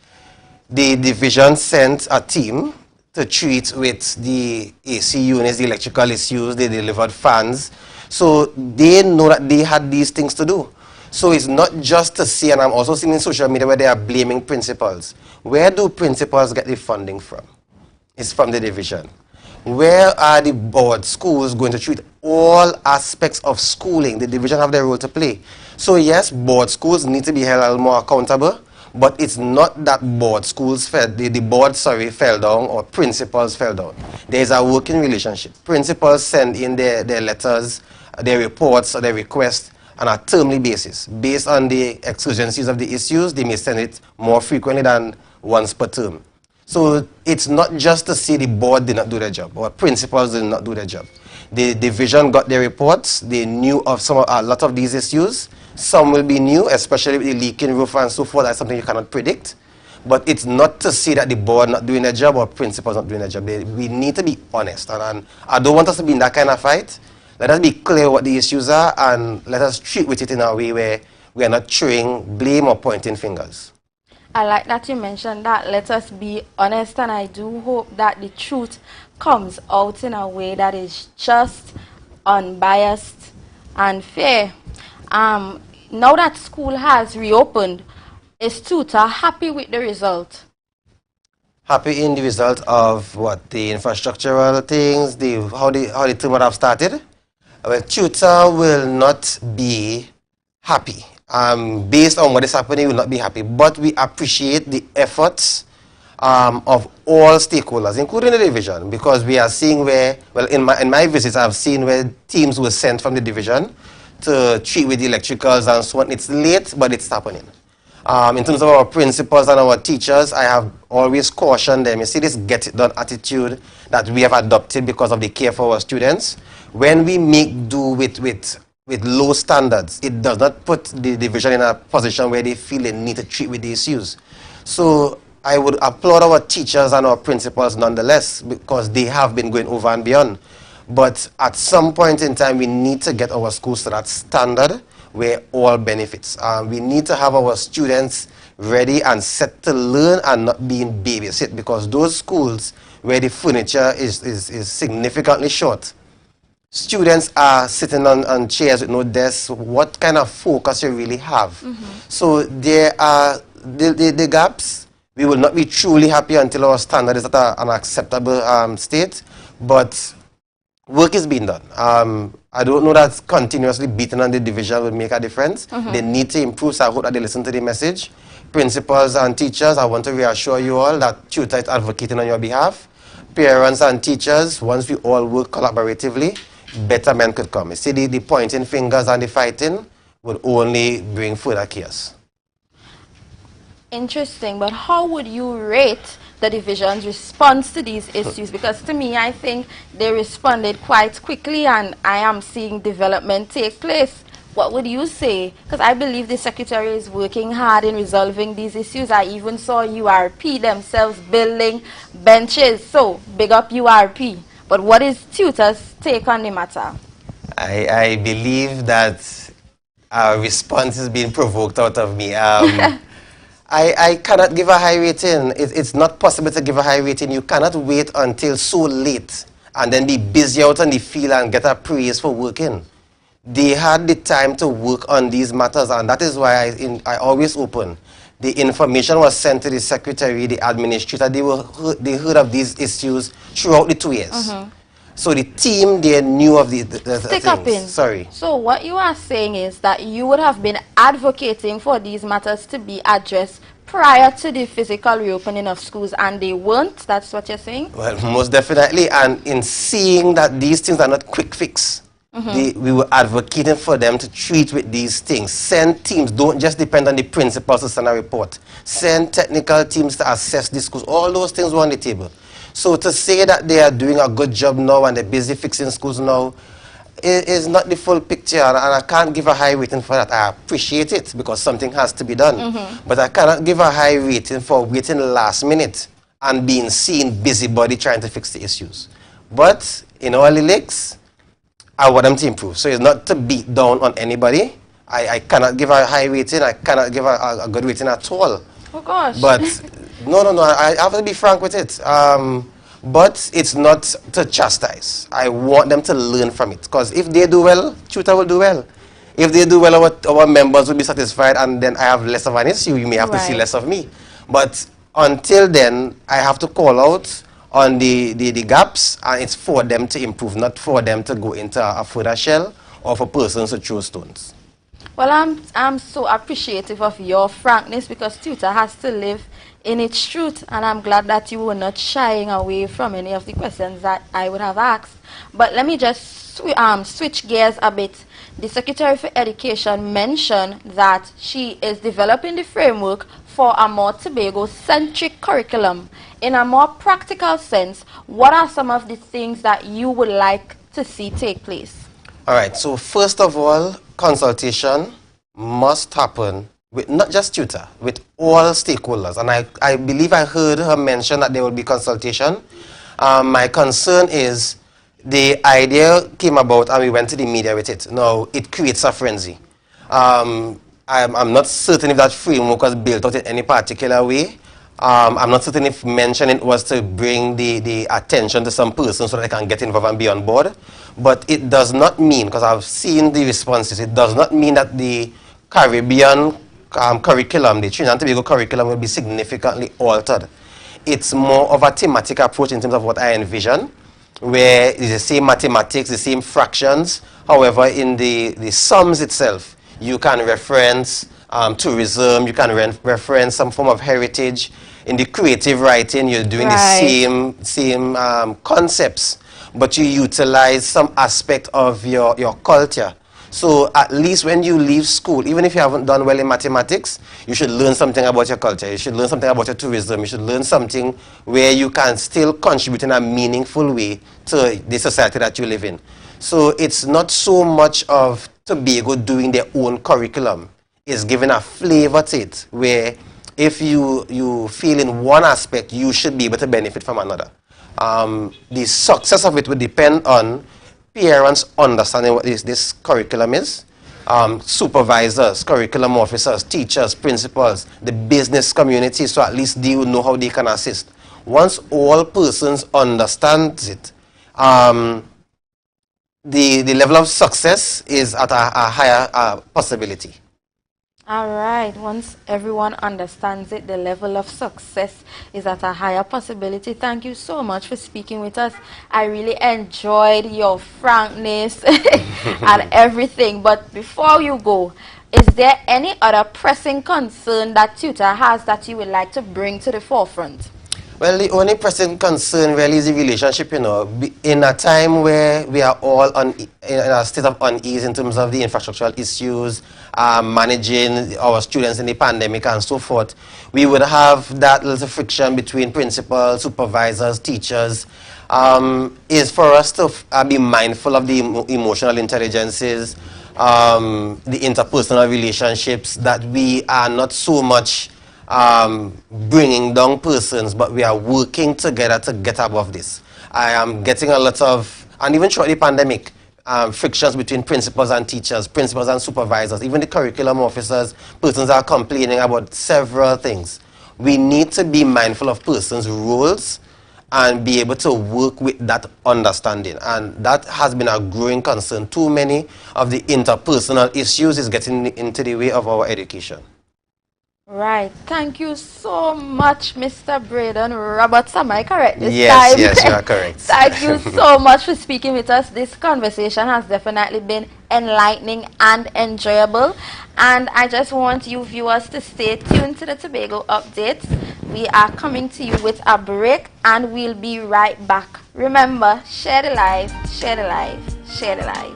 the division sent a team to treat with the AC units, the electrical issues. They delivered fans. So they know that they had these things to do. So it's not just to see, and I'm also seeing in social media where they are blaming principals. Where do principals get the funding from? It's from the division. Where are the board schools going to treat all aspects of schooling? The division have their role to play. So yes, board schools need to be held a little more accountable, but it's not that board schools fell down or principals fell down. There's a working relationship. Principals send in their letters, their reports, or their requests on a termly basis. Based on the exigencies of the issues, they may send it more frequently than once per term. So it's not just to say the board did not do their job or principals did not do their job. The division got their reports. They knew of a lot of these issues. Some will be new, especially with the leaking roof and so forth. That's something you cannot predict. But it's not to say that the board not doing their job or principals not doing their job. We need to be honest. And I don't want us to be in that kind of fight. Let us be clear what the issues are and let us treat with it in a way where we are not throwing blame or pointing fingers. I like that you mentioned that. Let us be honest, and I do hope that the truth comes out in a way that is just, unbiased, and fair. Now that school has reopened, is tutor happy with the result? Happy in the result of what? The infrastructural things, how the term would have started? Well, tutor will not be happy. Based on what is happening, will not be happy. But we appreciate the efforts of all stakeholders, including the division, because we are seeing where, well, in my visits, I've seen where teams were sent from the division to treat with the electricals and so on. It's late, but it's happening. In terms of our principals and our teachers, I have always cautioned them. You see this get-it-done attitude that we have adopted because of the care for our students. When we make do with low standards, it does not put the division in a position where they feel they need to treat with the issues. So I would applaud our teachers and our principals nonetheless, because they have been going over and beyond. But at some point in time, we need to get our schools to that standard where all benefits. We need to have our students ready and set to learn and not being babysit, because those schools where the furniture is significantly short, students are sitting on chairs with no desks. What kind of focus you really have? So there are the gaps. We will not be truly happy until our standard is at an acceptable state, but work is being done. I don't know that continuously beating on the division will make a difference. They need to improve, so I hope that they listen to the message. Principals and teachers, I want to reassure you all that tutor is advocating on your behalf. Parents and teachers, once we all work collaboratively, better men could come. You see, the pointing fingers and the fighting would only bring further chaos. Interesting, but how would you rate the division's response to these issues? Because to me, I think they responded quite quickly, and I am seeing development take place. What would you say? Because I believe the secretary is working hard in resolving these issues. I even saw URP themselves building benches. So, big up URP. But what is tutor's take on the matter? I believe that our response is being provoked out of me. I cannot give a high rating. It's not possible to give a high rating. You cannot wait until so late and then be busy out on the field and get a praise for working. they had the time to work on these matters, and that is why I always open. The information was sent to the secretary, the administrator. They heard of these issues throughout the 2 years. So the team, they knew of the Stick things. up in. Sorry. So what you are saying is that you would have been advocating for these matters to be addressed prior to the physical reopening of schools, and they weren't? That's what you're saying? Well, most definitely. And in seeing that these things are not quick fix, we were advocating for them to treat with these things. Send teams. Don't just depend on the principals to send a report. Send technical teams to assess the schools. All those things were on the table. So to say that they are doing a good job now and they're busy fixing schools now is not the full picture, and I can't give a high rating for that. I appreciate it because something has to be done. But I cannot give a high rating for waiting last minute and being seen busybody trying to fix the issues. But in all the licks, I want them to improve. So it's not to beat down on anybody. I cannot give a high rating. I cannot give a good rating at all. Oh gosh. But no, I have to be frank with it. But it's not to chastise. I want them to learn from it. Because if they do well, tutor will do well. If they do well, our members will be satisfied, and then I have less of an issue. You may have to see less of me. But until then, I have to call out on the gaps, and it's for them to improve, not for them to go into a further shell or for persons to throw stones. Well, I'm so appreciative of your frankness, because tutor has to live in its truth, and I'm glad that you were not shying away from any of the questions that I would have asked. But let me just switch gears a bit. The Secretary for Education mentioned that she is developing the framework for a more Tobago-centric curriculum. In a more practical sense, what are some of the things that you would like to see take place? All right, so first of all, consultation must happen with not just tutor, with all stakeholders. And I believe I heard her mention that there will be consultation. My concern is the idea came about and we went to the media with it. Now, it creates a frenzy. I'm not certain if that framework was built out in any particular way. I'm not certain if mentioning it was to bring the attention to some person so that they can get involved and be on board. But it does not mean, because I've seen the responses, it does not mean that the Caribbean curriculum, the Trinidad and Tobago curriculum, will be significantly altered. It's more of a thematic approach in terms of what I envision, where it's the same mathematics, the same fractions. However, in the sums itself, you can reference tourism, you can reference some form of heritage. In the creative writing, you're doing the same concepts, but you utilize some aspect of your culture. So at least when you leave school, even if you haven't done well in mathematics, you should learn something about your culture. You should learn something about your tourism. You should learn something where you can still contribute in a meaningful way to the society that you live in. So it's not so much of Tobago doing their own curriculum. It's giving a flavor to it, where if you feel in one aspect, you should be able to benefit from another. The success of it will depend on parents understanding what this curriculum is, supervisors, curriculum officers, teachers, principals, the business community, so at least they will know how they can assist. Once all persons understand it, the level of success is at a higher possibility. All right. Once everyone understands it, the level of success is at a higher possibility. Thank you so much for speaking with us. I really enjoyed your frankness and everything. But before you go, is there any other pressing concern that tutor has that you would like to bring to the forefront? Well, the only pressing concern really is the relationship, in a time where we are all in a state of unease in terms of the infrastructural issues, managing our students in the pandemic and so forth. We would have that little friction between principals, supervisors, teachers. Is for us to be mindful of the emotional intelligences, the interpersonal relationships, that we are not so much bringing down persons, but we are working together to get above this. I am getting a lot of, and even throughout the pandemic, frictions between principals and teachers, principals and supervisors, even the curriculum officers. Persons are complaining about several things. We need to be mindful of persons' roles and be able to work with that understanding. And that has been a growing concern. Too many of the interpersonal issues is getting into the way of our education. Right. Thank you so much, Mr. Braden Roberts. Am I correct this yes, time? Yes, you are correct. Thank you so much for speaking with us. This conversation has definitely been enlightening and enjoyable. And I just want you viewers to stay tuned to the Tobago updates. We are coming to you with a break and we'll be right back. Remember, share the life, share the life, share the life.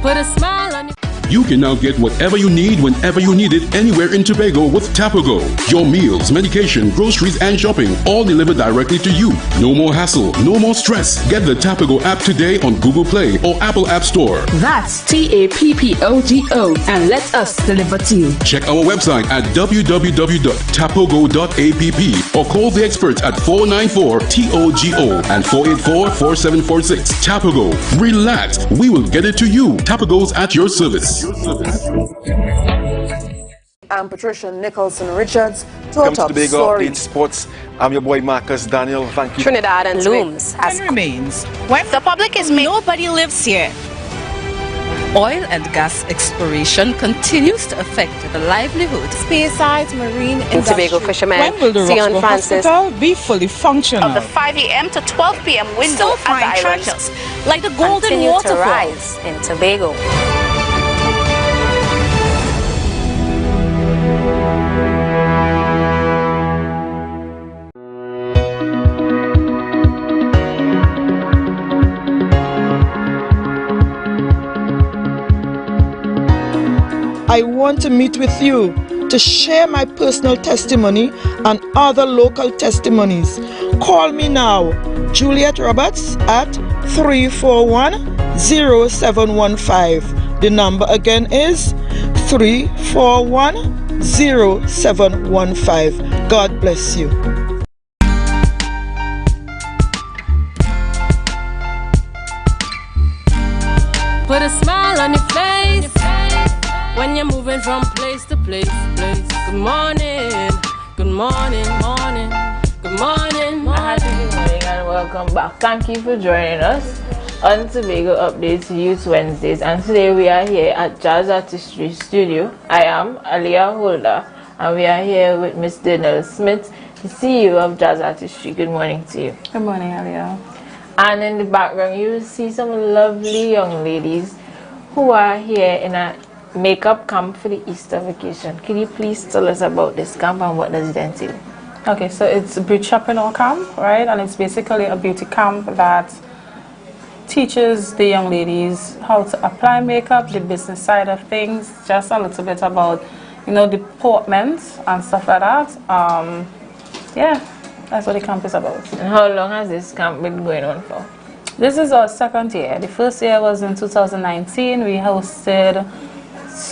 Put a smile on your You can now get whatever you need whenever you need it anywhere in Tobago with Tobago. Your meals, medication, groceries, and shopping all delivered directly to you. No more hassle, no more stress. Get the Tobago app today on Google Play or Apple App Store. That's TAPPOGO and let us deliver to you. Check our website at www.tapogo.app or call the experts at 494-TOGO and 484-4746. Tobago. Relax. We will get it to you. Tobago's at your service. I'm Patricia Nicholson Richards. Welcome to Tobago Update Sports. I'm your boy Marcus Daniel. Thank you. Trinidad and looms and remains when the public is nobody lives here. Oil and gas exploration continues to affect the livelihood. Spearsides, marine industry. Tobago fishermen. When will the Roxborough Hospital be fully functional? Of the 5 a.m. to 12 p.m. window at the treasures like the Golden Waterfall to rise in Tobago. I want to meet with you to share my personal testimony and other local testimonies. Call me now, Juliet Roberts, at 341-0715. The number again is 341-0715. God bless you. Put a smile on your face when you're moving from place to place. Good morning, good morning, morning, good morning, morning. Good morning and welcome back. Thank you for joining us on Tobago Updates Youth Wednesdays. And today we are here at Jazz Artistry Studio. I am Aliyah Holder and we are here with Miss Danielle Smith, the CEO of Jazz Artistry. Good morning to you. Good morning, Aliyah. And in the background you will see some lovely young ladies who are here in a makeup camp for the Easter vacation. Can you please tell us about this camp and what does it entail? Okay, so it's a Bridgepreneur camp, right? And it's basically a beauty camp that teaches the young ladies how to apply makeup, the business side of things, just a little bit about, you know, deportment and stuff like that. Yeah, that's what the camp is about. And how long has this camp been going on for? This is our second year. The first year was in 2019. We hosted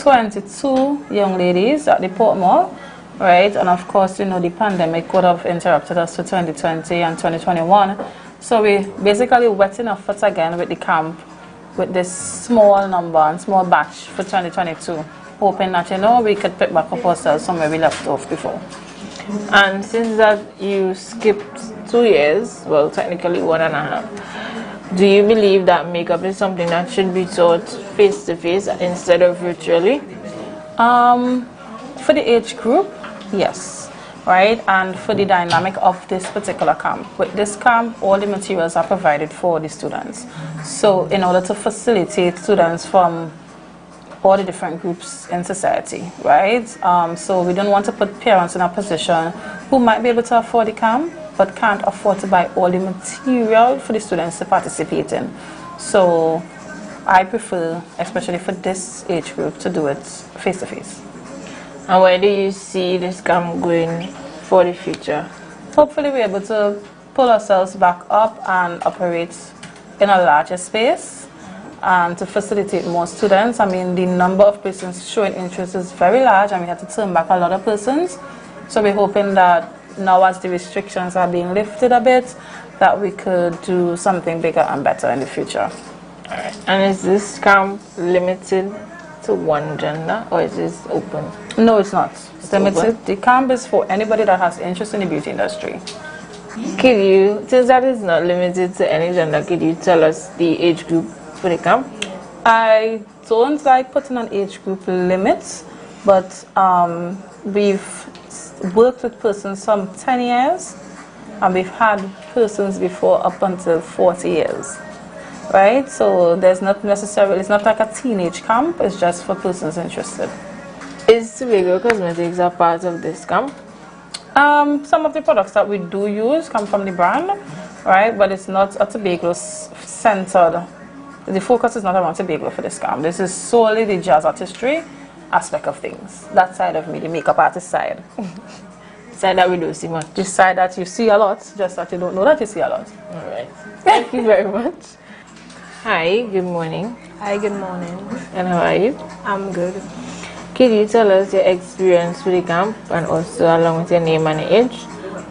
22 young ladies at the Port Mall, right? And of course, you know, the pandemic could have interrupted us for 2020 and 2021. So we basically wetting our foot again with the camp with this small number and small batch for 2022, hoping that, you know, we could pick back up ourselves from where we left off before. And since that you skipped 2 years, well, technically 1.5, do you believe that makeup is something that should be taught face-to-face instead of virtually? For the age group, yes, right? And for the dynamic of this particular camp. With this camp, all the materials are provided for the students. So in order to facilitate students from all the different groups in society, right? So we don't want to put parents in a position who might be able to afford the camp but can't afford to buy all the material for the students to participate in. So I prefer, especially for this age group, to do it face-to-face. And where do you see this camp going for the future? Hopefully we're able to pull ourselves back up and operate in a larger space and to facilitate more students. I mean, the number of persons showing interest is very large, and we had to turn back a lot of persons. So we're hoping that now, as the restrictions are being lifted a bit, that we could do something bigger and better in the future. All right. And is this camp limited to one gender, or is this open? No, it's not. It's limited. The camp is for anybody that has interest in the beauty industry. Could you, since that is not limited to any gender, could you tell us the age group for the camp? I don't like putting an age group limit, but we've worked with persons from 10 years, and we've had persons before up until 40 years. Right? So there's not necessarily, it's not like a teenage camp, it's just for persons interested. Is Tobago Cosmetics a part of this camp? Some of the products that we do use come from the brand, right? But it's not a Tobago centered. The focus is not around Tobago for this camp. This is solely the jazz artistry aspect of things. That side of me, the makeup artist side. Side that we don't see much. The side that you see a lot, just that you don't know that you see a lot. All right. Thank you very much. Hi, good morning. Hi, good morning. And how are you? I'm good. Can you tell us your experience with the camp and also along with your name and your age?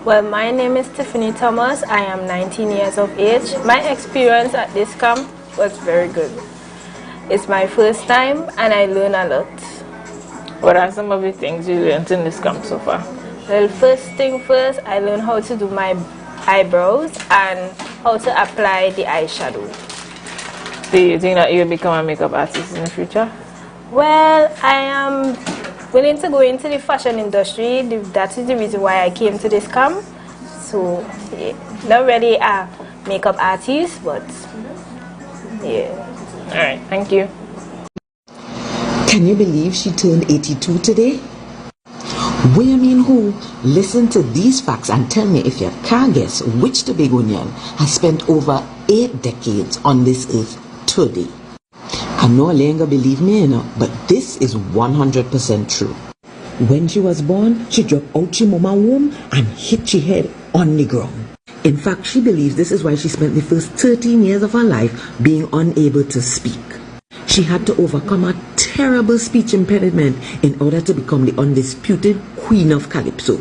Well, my name is Tiffany Thomas. I am 19 years of age. My experience at this camp was very good. It's my first time and I learned a lot. What are some of the things you learned in this camp so far? Well, first thing first, I learned how to do my eyebrows and how to apply the eyeshadow. Do you think that you'll become a makeup artist in the future? Well, I am willing to go into the fashion industry. That is the reason why I came to this camp. So, yeah, not really a makeup artist, but yeah. All right, thank you. Can you believe she turned 82 today? What you mean who? Listen to these facts and tell me if you can't guess which Tobagonian has spent over 8 decades on this earth today. I know you ain't gonna believe me, you know, but this is 100% true. When she was born, she dropped out she mama womb and hit her head on the ground. In fact, she believes this is why she spent the first 13 years of her life being unable to speak. She had to overcome a terrible speech impediment in order to become the undisputed Queen of Calypso.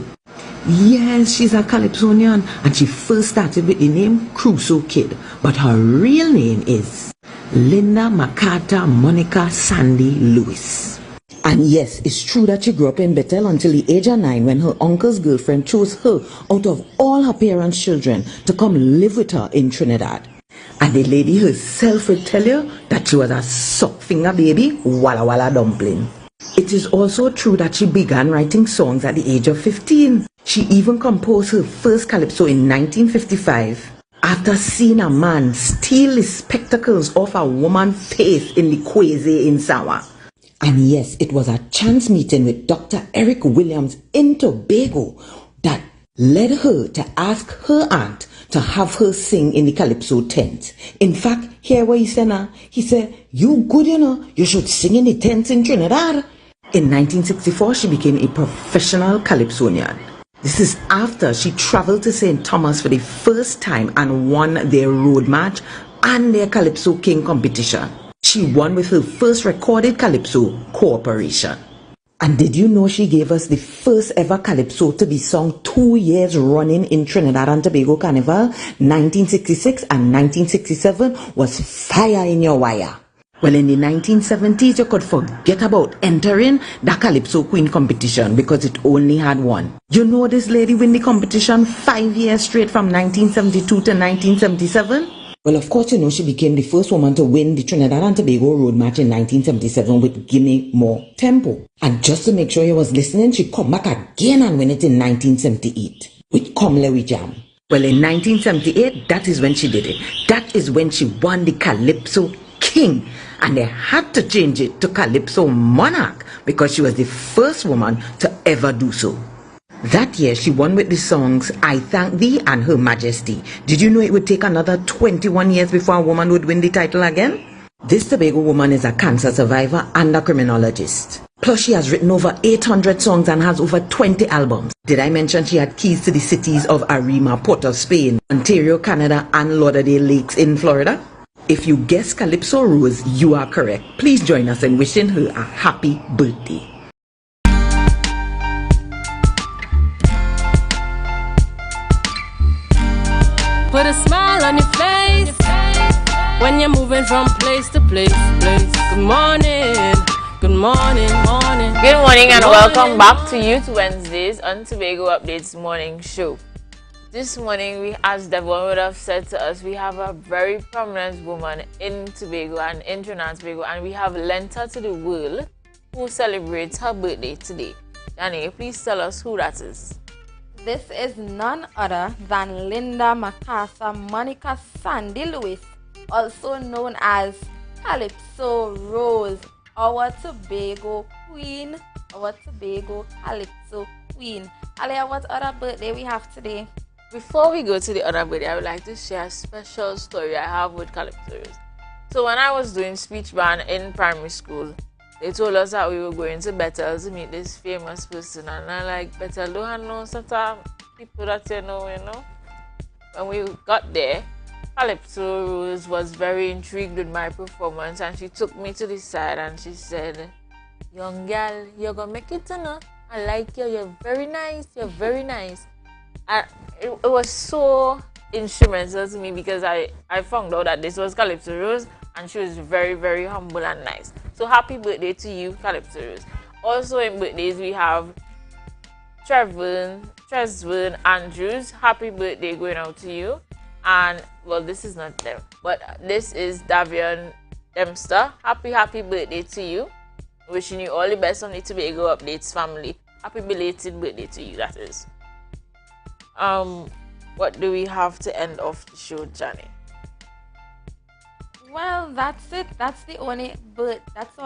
Yes, she's a Calypsonian, and she first started with the name Crusoe Kid, but her real name is Linda MacArthur Monica Sandy Lewis. And yes, it's true that she grew up in Bethel until the age of 9 when her uncle's girlfriend chose her out of all her parents' children to come live with her in Trinidad. And the lady herself will tell you that she was a suck finger baby, walla walla dumpling. It is also true that she began writing songs at the age of 15. She even composed her first calypso in 1955 after seeing a man steal the spectacles off a woman's face in the Kweze in Sawa. And yes, it was a chance meeting with Dr. Eric Williams in Tobago that led her to ask her aunt to have her sing in the Calypso tent. In fact, hear what he said now. He said, "You good, you know, you should sing in the tents in Trinidad." In 1964, she became a professional Calypsonian. This is after she traveled to St. Thomas for the first time and won their road march and their Calypso King competition. She won with her first recorded Calypso, Cooperation. And did you know she gave us the first ever Calypso to be sung 2 years running in Trinidad and Tobago Carnival? 1966 and 1967 was fire in your wire. Well, in the 1970s, you could forget about entering the Calypso Queen competition because it only had one. You know this lady win the competition 5 years straight from 1972 to 1977? Well, of course, you know she became the first woman to win the Trinidad and Tobago Road March in 1977 with Gimme More Tempo. And just to make sure you was listening, she come back again and win it in 1978 with Come Lewi Jam. Well, in 1978, that is when she did it. That is when she won the Calypso King. And they had to change it to Calypso Monarch because she was the first woman to ever do so. That year, she won with the songs I Thank Thee and Her Majesty. Did you know it would take another 21 years before a woman would win the title again? This Tobago woman is a cancer survivor and a criminologist. Plus, she has written over 800 songs and has over 20 albums. Did I mention she had keys to the cities of Arima, Port of Spain, Ontario, Canada, and Lauderdale Lakes in Florida? If you guess Calypso Rose, you are correct. Please join us in wishing her a happy birthday. Put a smile on your face when you're moving from place to place. Good morning, good morning, morning. Good morning and welcome back to Youth Wednesdays on Tobago Updates Morning Show. This morning, we, as Devon would have said to us, we have a very prominent woman in Tobago and in Trinidad and Tobago, and we have lent her to the world who celebrates her birthday today. Danny, please tell us who that is. This is none other than Linda Macarthur Monica Sandy Lewis, also known as Calypso Rose, our Tobago Queen, our Tobago Calypso Queen. Alia, what other birthday we have today? Before we go to the other birthday, I would like to share a special story I have with Calypso Rose. So when I was doing speech band in primary school, they told us that we were going to Bethel to meet this famous person, and I like, Bethel don't have no sort of people that you know. When we got there, Calypso Rose was very intrigued with my performance, and she took me to the side and she said, "Young girl, you're gonna make it, you know. I like you. You're very nice. You're very nice." And it was so instrumental to me because I found out that this was Calypso Rose, and she was very, very humble and nice. So happy birthday to you, Calypso Rose. Also in birthdays, we have Tresvern Andrews. Happy birthday going out to you. And, well, this is not them, but this is Davion Dempster. Happy birthday to you. Wishing you all the best on the Tobago Updates family. Happy belated birthday to you, that is. What do we have to end off the show, Johnny? Well, that's it. That's all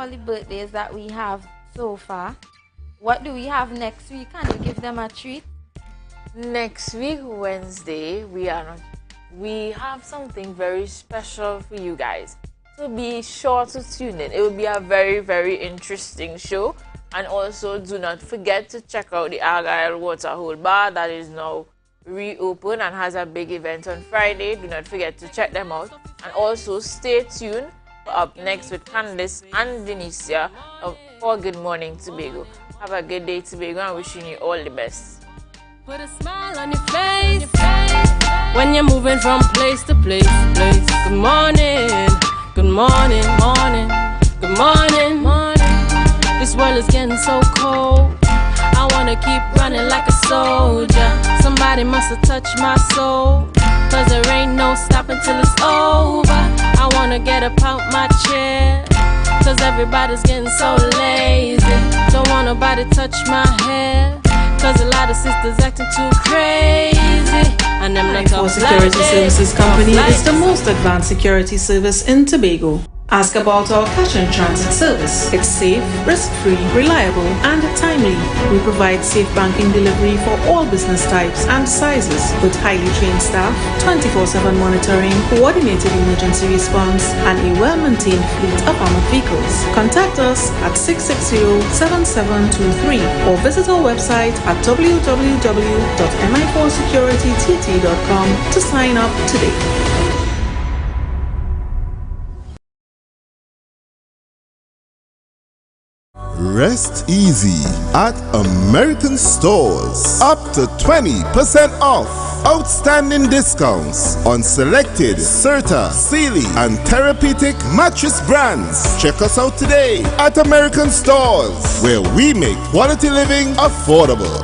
the birthdays that we have so far. What do we have next week? Can you give them a treat? Next week, Wednesday, we have something very special for you guys. So be sure to tune in. It will be a very, very interesting show. And also, do not forget to check out the Argyle Waterhole Bar that is now reopened and has a big event on Friday. Do not forget to check them out. And also, stay tuned for Up Next with Candice and Denicia for Good Morning Tobago. Have a good day, Tobago, and wishing you all the best. Put a smile on your face when you're moving from place to place. Good morning, good morning, morning, good morning, morning. This world is getting so cold. I wanna keep running like a soldier. Somebody must have touched my soul, 'cause there ain't no stopping till it's over. I wanna get up out my chair, 'cause everybody's getting so lazy. Don't want nobody touch my hair, 'cause a lot of sisters acting too crazy. And them like For Security Services Company is the most advanced security service in Tobago. Ask about our cash and transit service. It's safe, risk-free, reliable, and timely. We provide safe banking delivery for all business types and sizes with highly trained staff, 24/7 monitoring, coordinated emergency response, and a well-maintained fleet of armored vehicles. Contact us at 660-7723 or visit our website at www.mi4securitytt.com to sign up today. Rest easy at American Stores. Up to 20% off. Outstanding discounts on selected Serta, Sealy, and Therapeutic mattress brands. Check us out today at American Stores, where we make quality living affordable.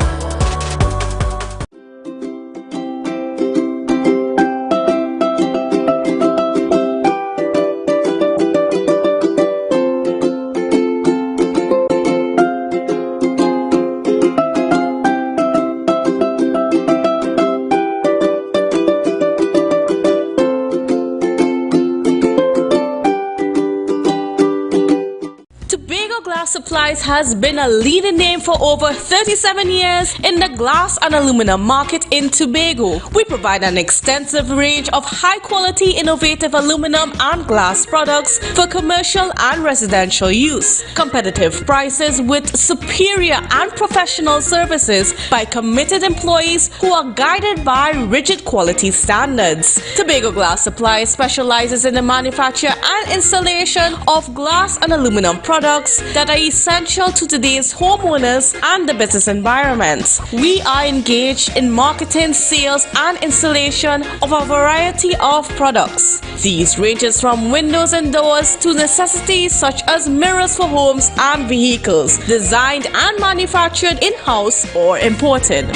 Glass Supplies has been a leading name for over 37 years in the glass and aluminum market in Tobago. We provide an extensive range of high-quality, innovative aluminum and glass products for commercial and residential use. Competitive prices with superior and professional services by committed employees who are guided by rigid quality standards. Tobago Glass Supplies specializes in the manufacture and installation of glass and aluminum products that are essential to today's homeowners and the business environment. We are engaged in marketing, sales, and installation of a variety of products. These ranges from windows and doors to necessities such as mirrors for homes and vehicles, designed and manufactured in-house or imported.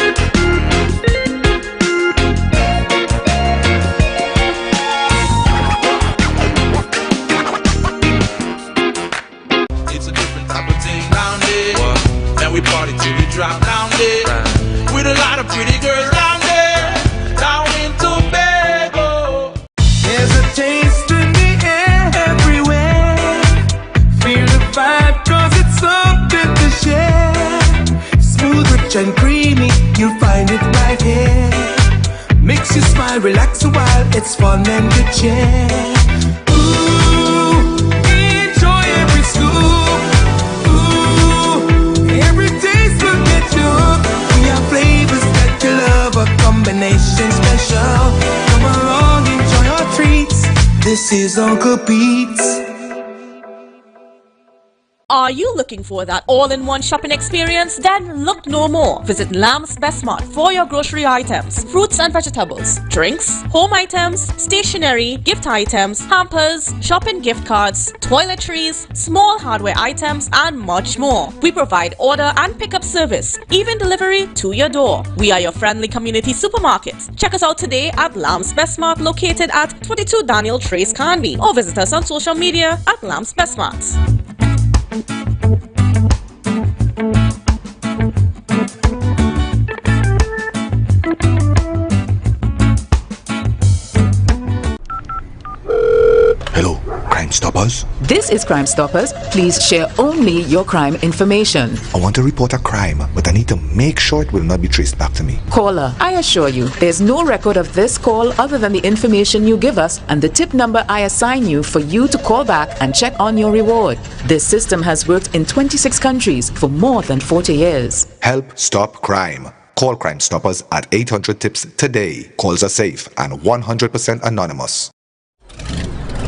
We party till we drop down there with a lot of pretty girls down there, down in Tobago. There's a taste in the air everywhere. Feel the vibe, cause it's something to share. Smooth, rich and creamy, you'll find it right here. Makes you smile, relax a while, it's fun and good cheer. Ooh, enjoy every scoop. Combination special. Come along, enjoy your treats. This is Uncle Pete's. Are you looking for that all-in-one shopping experience? Then look no more. Visit Lamb's Best Mart for your grocery items, fruits and vegetables, drinks, home items, stationery, gift items, hampers, shopping gift cards, toiletries, small hardware items, and much more. We provide order and pickup service, even delivery to your door. We are your friendly community supermarket. Check us out today at Lamb's Best Mart, located at 22 Daniel Trace Canby, or visit us on social media at Lamb's Best Mart. Hello, Crime Stoppers? This is Crime Stoppers. Please share only your crime information. I want to report a crime, but I need to make sure it will not be traced back to me. Caller, I assure you, there's no record of this call other than the information you give us and the tip number I assign you for you to call back and check on your reward. This system has worked in 26 countries for more than 40 years. Help stop crime. Call Crime Stoppers at 800-TIPS today. Calls are safe and 100% anonymous.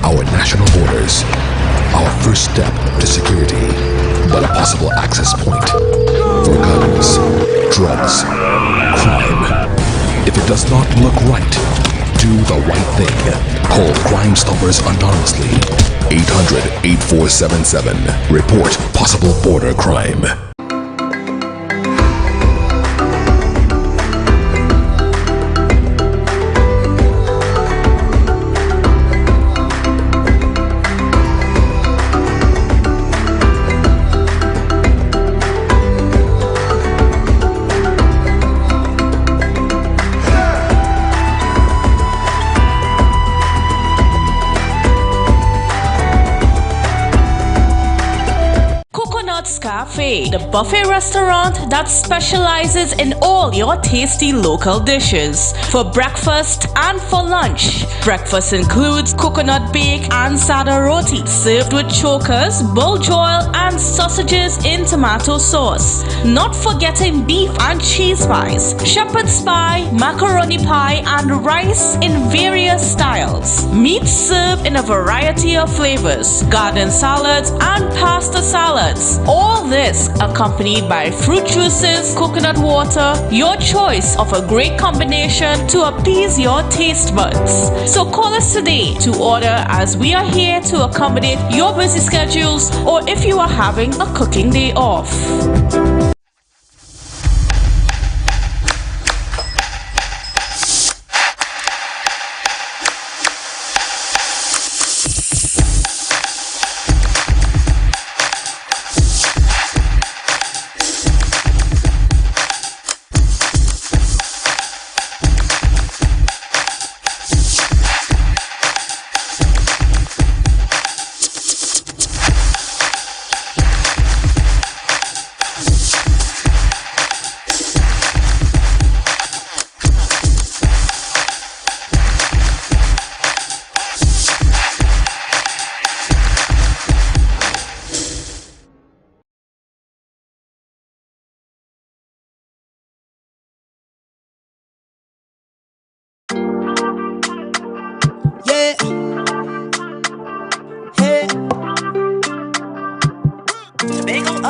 Our national borders, our first step to security, but a possible access point for guns, drugs, crime. If it does not look right, do the right thing. Call Crime Stoppers anonymously. 800-8477. Report possible border crime. Cafe, the buffet restaurant that specializes in all your tasty local dishes for breakfast and for lunch. Breakfast includes coconut bake and sada roti served with chokers, bull joil and sausages in tomato sauce. Not forgetting beef and cheese pies, shepherd's pie, macaroni pie and rice in various styles. Meat served in a variety of flavors, garden salads and pasta salads. All this accompanied by fruit juices, coconut water, your choice of a great combination to appease your taste buds. So call us today to order, as we are here to accommodate your busy schedules or if you are having a cooking day off.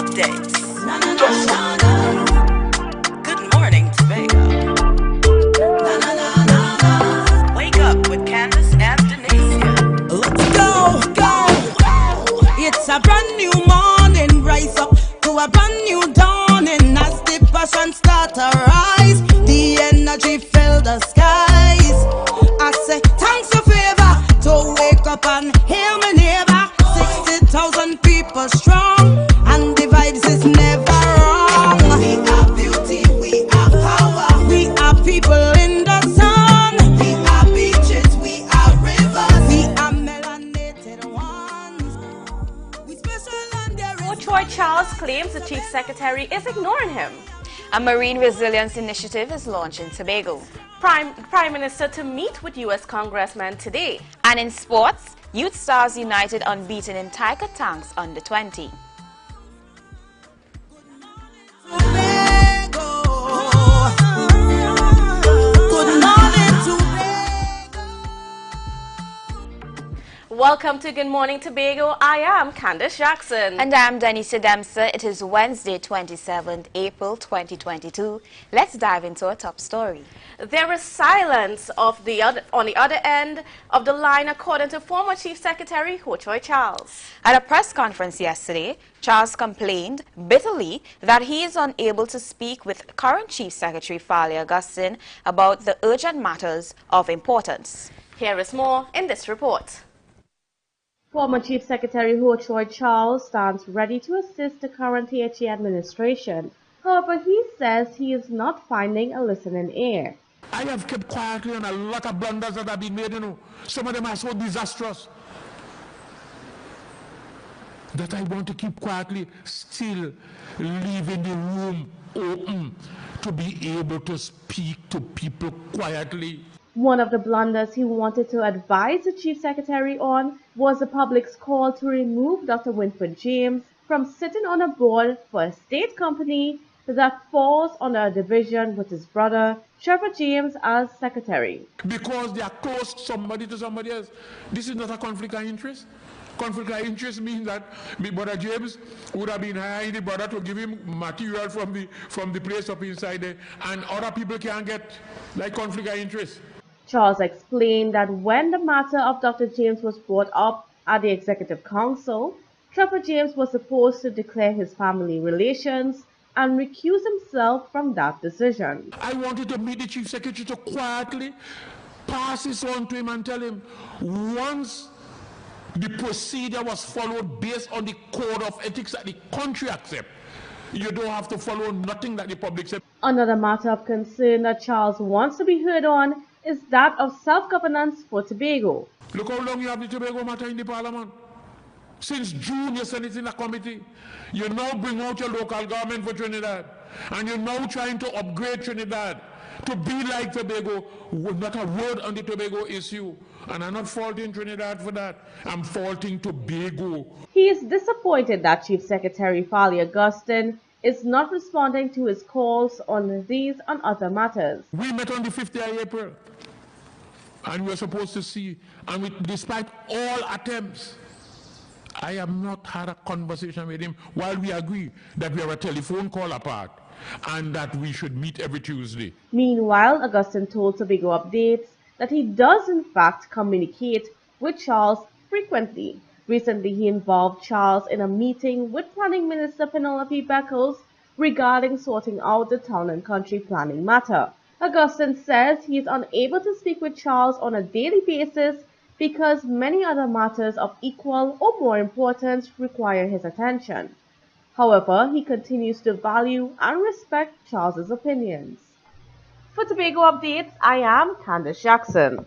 updates. Good morning, Tobago. Wake up with Candace and Denicia. Let's go, go. It's a brand new morning. Rise up to a brand new dawning. As the passion start to rise, the energy fill the skies. I say thanks for favor to wake up and hear me neighbor. 60,000 people strong, and the vibes is never wrong. We are beauty, we are power. We are people in the sun. We are beaches, we are rivers. We are melanated ones. We special and there is Troy Charles claims the Chief Secretary is ignoring him. A marine resilience initiative is launched in Tobago. Prime Minister to meet with U.S. Congressmen today. And in sports, Youth Stars United unbeaten in Tiger Tanks under 20. Welcome to Good Morning Tobago. I am Candace Jackson. And I'm Denicia Dempster. It is Wednesday, 27th April 2022. Let's dive into our top story. There is silence on the other end of the line, according to former Chief Secretary Ho Troy Charles. At a press conference yesterday, Charles complained bitterly that he is unable to speak with current Chief Secretary Farley Augustine about the urgent matters of importance. Here is more in this report. Former Chief Secretary Ho Troy Charles stands ready to assist the current THA administration. However, he says he is not finding a listening ear. I have kept quietly on a lot of blunders that have been made, Some of them are so disastrous that I want to keep quietly, still leaving the room open to be able to speak to people quietly. One of the blunders he wanted to advise the Chief Secretary on was the public's call to remove Dr. Winfred James from sitting on a board for a state company that falls under a division with his brother, Trevor James, as secretary. Because they are close somebody to somebody else. This is not a conflict of interest. Conflict of interest means that Brother James would have been hiring the brother to give him material from the place up inside there, and other people can't get like conflict of interest. Charles explained that when the matter of Dr. James was brought up at the Executive Council, Trevor James was supposed to declare his family relations and recuse himself from that decision. I wanted to meet the Chief Secretary to quietly pass this on to him and tell him, once the procedure was followed based on the code of ethics that the country accepts, you don't have to follow nothing that the public said. Another matter of concern that Charles wants to be heard on is that of self-governance for Tobago. Look how long you have the Tobago matter in the Parliament. Since June, you send it in a committee. You now bring out your local government for Trinidad. And you're now trying to upgrade Trinidad to be like Tobago. Not a word on the Tobago issue. And I'm not faulting Trinidad for that. I'm faulting Tobago. He is disappointed that Chief Secretary Farley Augustine is not responding to his calls on these and other matters. We met on the 5th of April. And we were supposed to see. And despite all attempts, I have not had a conversation with him while we agree that we are a telephone call apart and that we should meet every Tuesday. Meanwhile, Augustine told Tobago Updates that he does in fact communicate with Charles frequently. Recently, he involved Charles in a meeting with Planning Minister Penelope Beckles regarding sorting out the town and country planning matter. Augustine says he is unable to speak with Charles on a daily basis because many other matters of equal or more importance require his attention. However, he continues to value and respect Charles's opinions. For Tobago Updates, I am Candace Jackson.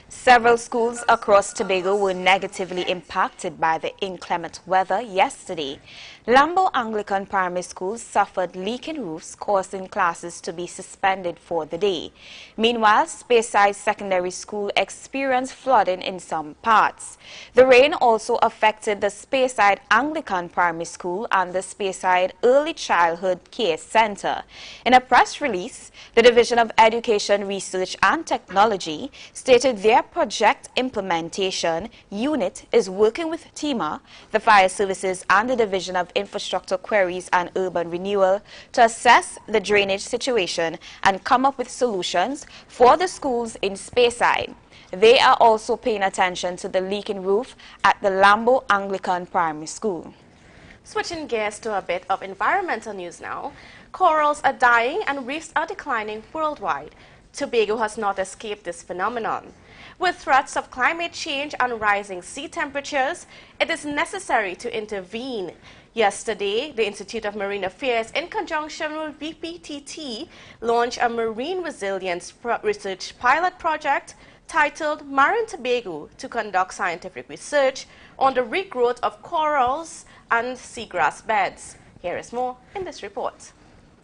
Several schools across Tobago were negatively impacted by the inclement weather yesterday. Lambo Anglican Primary School suffered leaking roofs, causing classes to be suspended for the day. Meanwhile, Speyside Secondary School experienced flooding in some parts. The rain also affected the Speyside Anglican Primary School and the Speyside Early Childhood Care Center. In a press release, the Division of Education, Research and Technology stated their project implementation unit is working with TEMA, the Fire Services and the Division of Infrastructure Queries and Urban Renewal to assess the drainage situation and come up with solutions for the schools in Speyside. They are also paying attention to the leaking roof at the Lambo Anglican Primary School. Switching gears to a bit of environmental news now. Corals are dying and reefs are declining worldwide. Tobago has not escaped this phenomenon. With threats of climate change and rising sea temperatures, it is necessary to intervene. Yesterday, the Institute of Marine Affairs, in conjunction with BPTT, launched a marine resilience research pilot project titled Marine Tobago to conduct scientific research on the regrowth of corals and seagrass beds. Here is more in this report.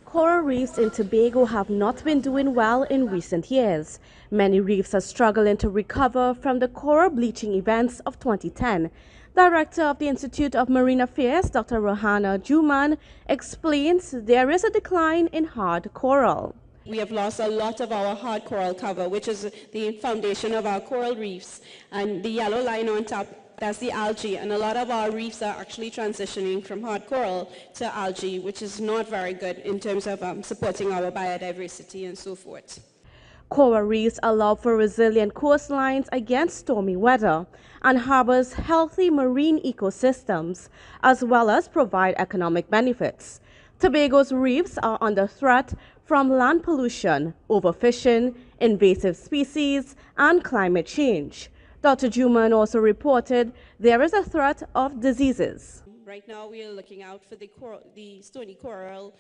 Coral reefs in Tobago have not been doing well in recent years. Many reefs are struggling to recover from the coral bleaching events of 2010. Director of the Institute of Marine Affairs, Dr. Rohana Juman, explains there is a decline in hard coral. We have lost a lot of our hard coral cover, which is the foundation of our coral reefs. And the yellow line on top, that's the algae. And a lot of our reefs are actually transitioning from hard coral to algae, which is not very good in terms of supporting our biodiversity and so forth. Coral reefs allow for resilient coastlines against stormy weather and harbors healthy marine ecosystems, as well as provide economic benefits. Tobago's reefs are under threat from land pollution, overfishing, invasive species, and climate change. Dr. Juman also reported there is a threat of diseases. Right now we are looking out for the stony coral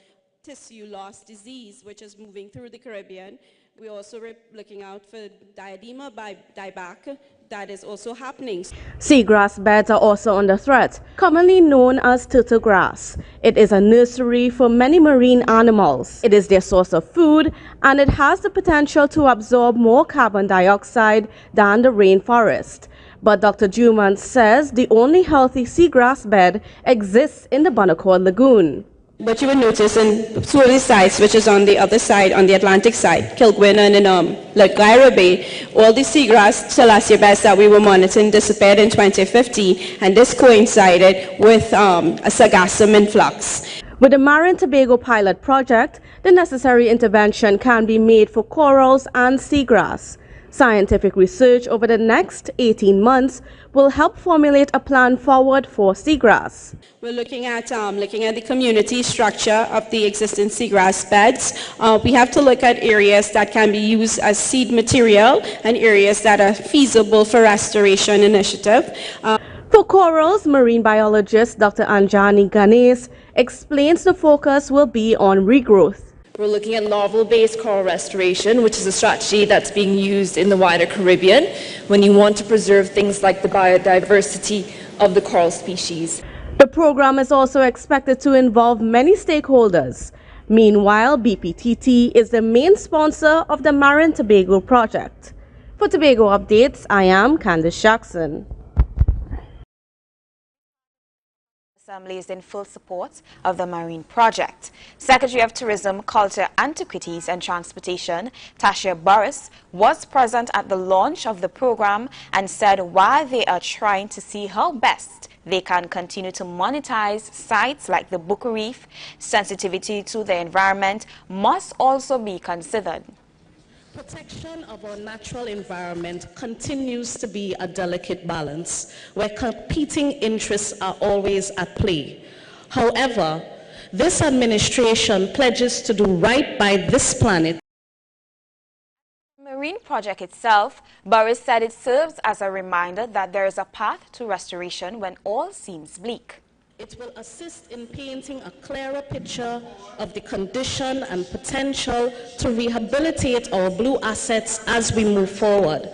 tissue loss disease, which is moving through the Caribbean. We're also looking out for diadema dieback that is also happening. Seagrass beds are also under threat, commonly known as turtle grass. It is a nursery for many marine animals. It is their source of food, and it has the potential to absorb more carbon dioxide than the rainforest. But Dr. Juman says the only healthy seagrass bed exists in the Bonacord Lagoon. But you would notice in two of the sites, which is on the other side, on the Atlantic side, Kilgwin and in Laguira Bay, all the seagrass tilapia beds that we were monitoring disappeared in 2015, and this coincided with a sargassum influx. With the Marine Tobago pilot project, the necessary intervention can be made for corals and seagrass. Scientific research over the next 18 months will help formulate a plan forward for seagrass. We're looking at the community structure of the existing seagrass beds. We have to look at areas that can be used as seed material and areas that are feasible for restoration initiative. For corals, marine biologist Dr. Anjani Ganesh explains the focus will be on regrowth. We're looking at larval-based coral restoration, which is a strategy that's being used in the wider Caribbean when you want to preserve things like the biodiversity of the coral species. The program is also expected to involve many stakeholders. Meanwhile, BPTT is the main sponsor of the Marine Tobago project. For Tobago Updates, I am Candice Jackson. Assembly is in full support of the marine project. Secretary of Tourism, Culture, Antiquities and Transportation, Tasha Burris, was present at the launch of the program and said while they are trying to see how best they can continue to monetize sites like the Bucca Reef, sensitivity to the environment must also be considered. Protection of our natural environment continues to be a delicate balance where competing interests are always at play. However, this administration pledges to do right by this planet. The marine project itself, Burris said it serves as a reminder that there is a path to restoration when all seems bleak. It will assist in painting a clearer picture of the condition and potential to rehabilitate our blue assets as we move forward.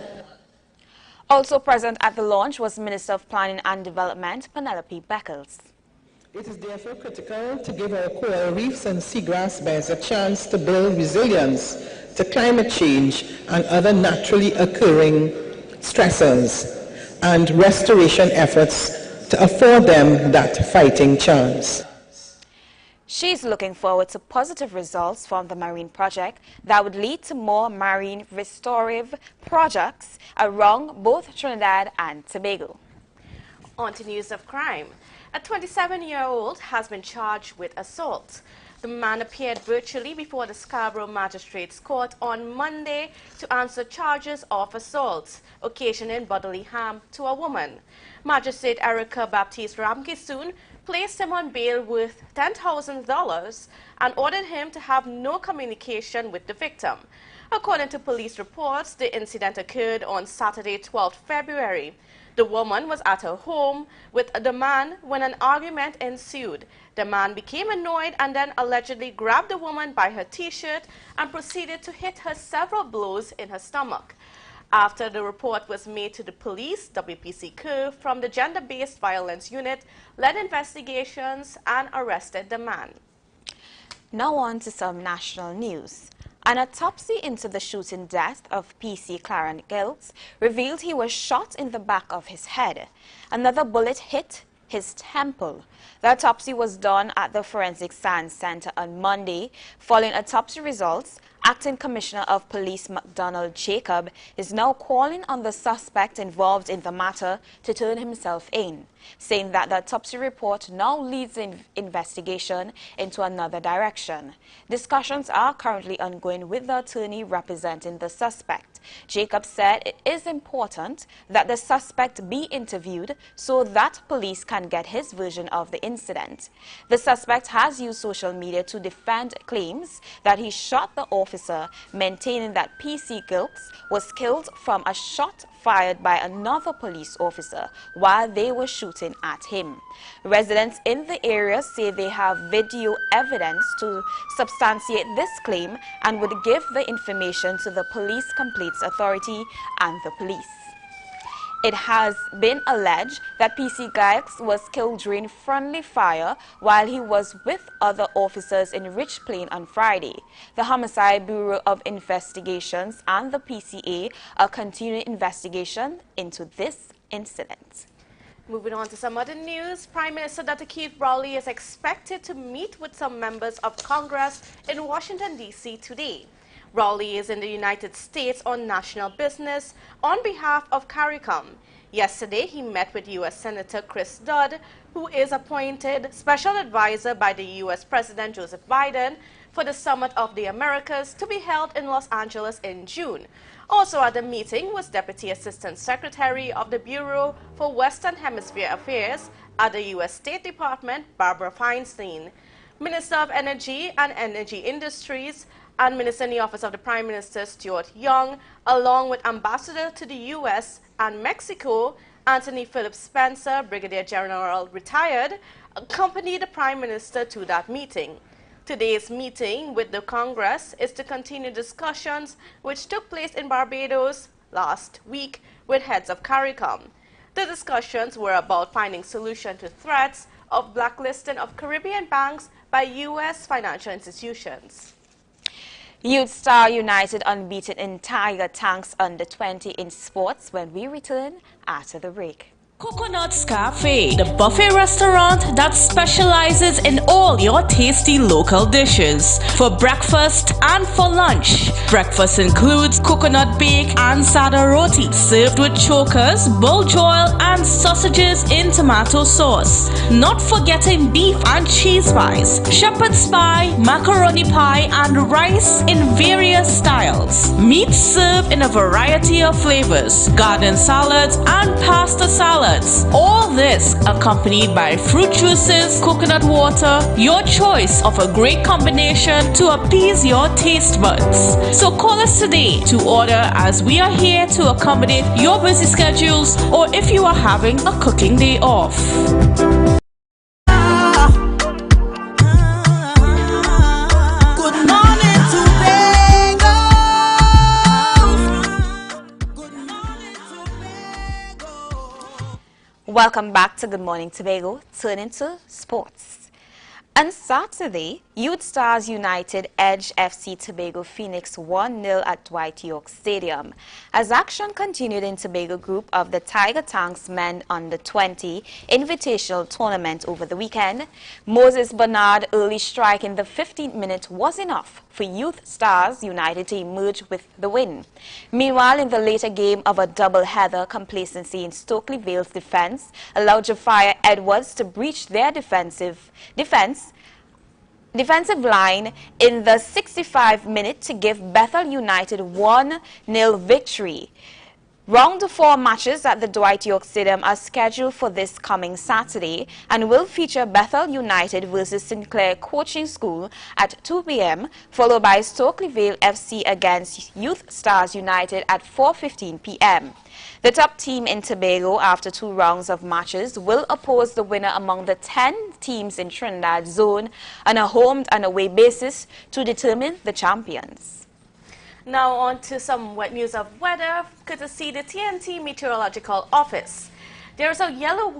Also present at the launch was Minister of Planning and Development, Penelope Beckles. It is therefore critical to give our coral reefs and seagrass beds a chance to build resilience to climate change and other naturally occurring stressors, and restoration efforts to afford them that fighting chance. She's looking forward to positive results from the marine project that would lead to more marine restorative projects around both Trinidad and Tobago. On to news of crime. A 27-year-old has been charged with assault. The man appeared virtually before the Scarborough Magistrates Court on Monday to answer charges of assault, occasioning bodily harm to a woman. Magistrate Erica Baptiste Ramkisoon placed him on bail with $10,000 and ordered him to have no communication with the victim. According to police reports, the incident occurred on Saturday, 12th February. The woman was at her home with the man when an argument ensued. The man became annoyed and then allegedly grabbed the woman by her t-shirt and proceeded to hit her several blows in her stomach. After the report was made to the police, WPC Curve from the Gender-Based Violence Unit led investigations and arrested the man. Now on to some national news. An autopsy into the shooting death of PC Clarence Gilks revealed he was shot in the back of his head. Another bullet hit his temple. The autopsy was done at the Forensic Science Center on Monday. Following autopsy results, Acting Commissioner of Police McDonald Jacob is now calling on the suspect involved in the matter to turn himself in, saying that the autopsy report now leads the investigation into another direction. Discussions are currently ongoing with the attorney representing the suspect. Jacob said it is important that the suspect be interviewed so that police can get his version of the incident. The suspect has used social media to defend claims that he shot the officer, maintaining that PC Gilks was killed from a shot fired by another police officer while they were shooting at him. Residents in the area say they have video evidence to substantiate this claim and would give the information to the Police Complaints Authority and the police. It has been alleged that PC Gilks was killed during friendly fire while he was with other officers in Rich Plain on Friday. The Homicide Bureau of Investigations and the PCA are continuing investigation into this incident. Moving on to some other news, Prime Minister Dr. Keith Rowley is expected to meet with some members of Congress in Washington, D.C. today. Rowley is in the United States on national business on behalf of CARICOM. Yesterday, he met with U.S. Senator Chris Dodd, who is appointed Special Advisor by the U.S. President Joseph Biden for the Summit of the Americas to be held in Los Angeles in June. Also at the meeting was Deputy Assistant Secretary of the Bureau for Western Hemisphere Affairs at the U.S. State Department, Barbara Feinstein, Minister of Energy and Energy Industries, and Minister in the Office of the Prime Minister Stuart Young, along with Ambassador to the U.S. and Mexico, Anthony Philip Spencer, Brigadier General retired, accompanied the Prime Minister to that meeting. Today's meeting with the Congress is to continue discussions which took place in Barbados last week with heads of CARICOM. The discussions were about finding solutions to threats of blacklisting of Caribbean banks by U.S. financial institutions. Youth Star United unbeaten in Tiger Tanks Under-20 in sports when we return after the break. Coconut's Cafe, the buffet restaurant that specializes in all your tasty local dishes for breakfast and for lunch. Breakfast includes coconut bake and sada roti served with chokers, bull joil and sausages in tomato sauce. Not forgetting beef and cheese pies, shepherd's pie, macaroni pie and rice in various styles. Meat served in a variety of flavors, garden salads and pasta salads. All this accompanied by fruit juices, coconut water, your choice of a great combination to appease your taste buds. So call us today to order as we are here to accommodate your busy schedules or if you are having a cooking day off. Welcome back to Good Morning Tobago. Turning to sports. On Saturday, Youth Stars United edged FC Tobago Phoenix 1-0 at Dwight York Stadium. As action continued in Tobago group of the Tiger Tanks Men Under-20 Invitational Tournament over the weekend, Moses Bernard early strike in the 15th minute was enough for Youth Stars United to emerge with the win. Meanwhile, in the later game of a double-header, complacency in Stokely Vale's defense allowed Jafar Edwards to breach their defensive line in the 65th minute to give Bethel United 1-0 victory. Round of 4 matches at the Dwight York Stadium are scheduled for this coming Saturday and will feature Bethel United versus Sinclair Coaching School at 2 p.m., followed by Stokely Vale FC against Youth Stars United at 4:15 p.m. The top team in Tobago, after 2 rounds of matches, will oppose the winner among the 10 teams in Trinidad zone on a home and away basis to determine the champions. Now on to some wet news of weather, courtesy the TNT Meteorological Office. There's a yellow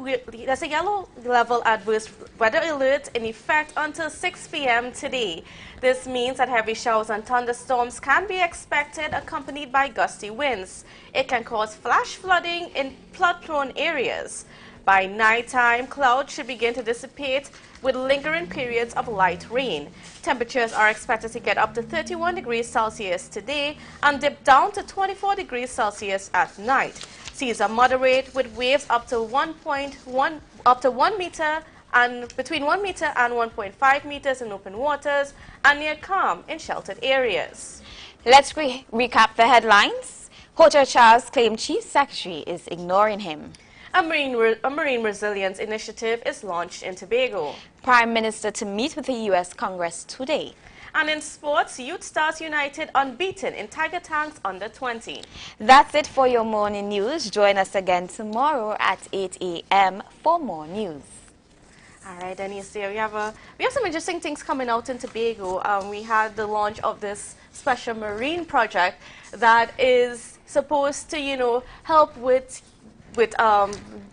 level adverse weather alert in effect until 6 p.m. today. This means that heavy showers and thunderstorms can be expected, accompanied by gusty winds. It can cause flash flooding in flood-prone areas. By nighttime, clouds should begin to dissipate with lingering periods of light rain. Temperatures are expected to get up to 31 degrees Celsius today and dip down to 24 degrees Celsius at night. Seas are moderate with waves up to 1 meter and between 1 meter and 1.5 meters in open waters and near calm in sheltered areas. Let's recap the headlines. Hotel Charles claimed Chief Secretary is ignoring him. A marine resilience initiative is launched in Tobago. Prime Minister to meet with the U.S. Congress today. And in sports, Youth Stars United unbeaten in Tiger Tanks Under-20. That's it for your morning news. Join us again tomorrow at 8 a.m. for more news. All right, Denise, we have some interesting things coming out in Tobago. We had the launch of this special marine project that is supposed to, help with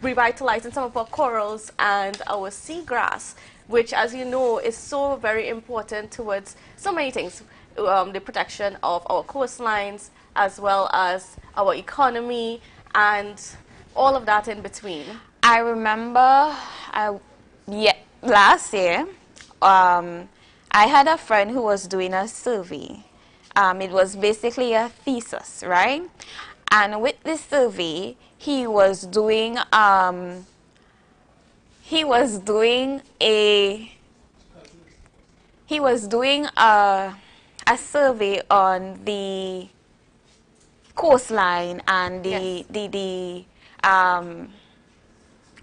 revitalizing some of our corals and our seagrass, which, as you know, is so very important towards so many things. The protection of our coastlines, as well as our economy, and all of that in between. I remember last year, I had a friend who was doing a survey. It was basically a thesis, right? And with this survey, he was doing a survey on the coastline and the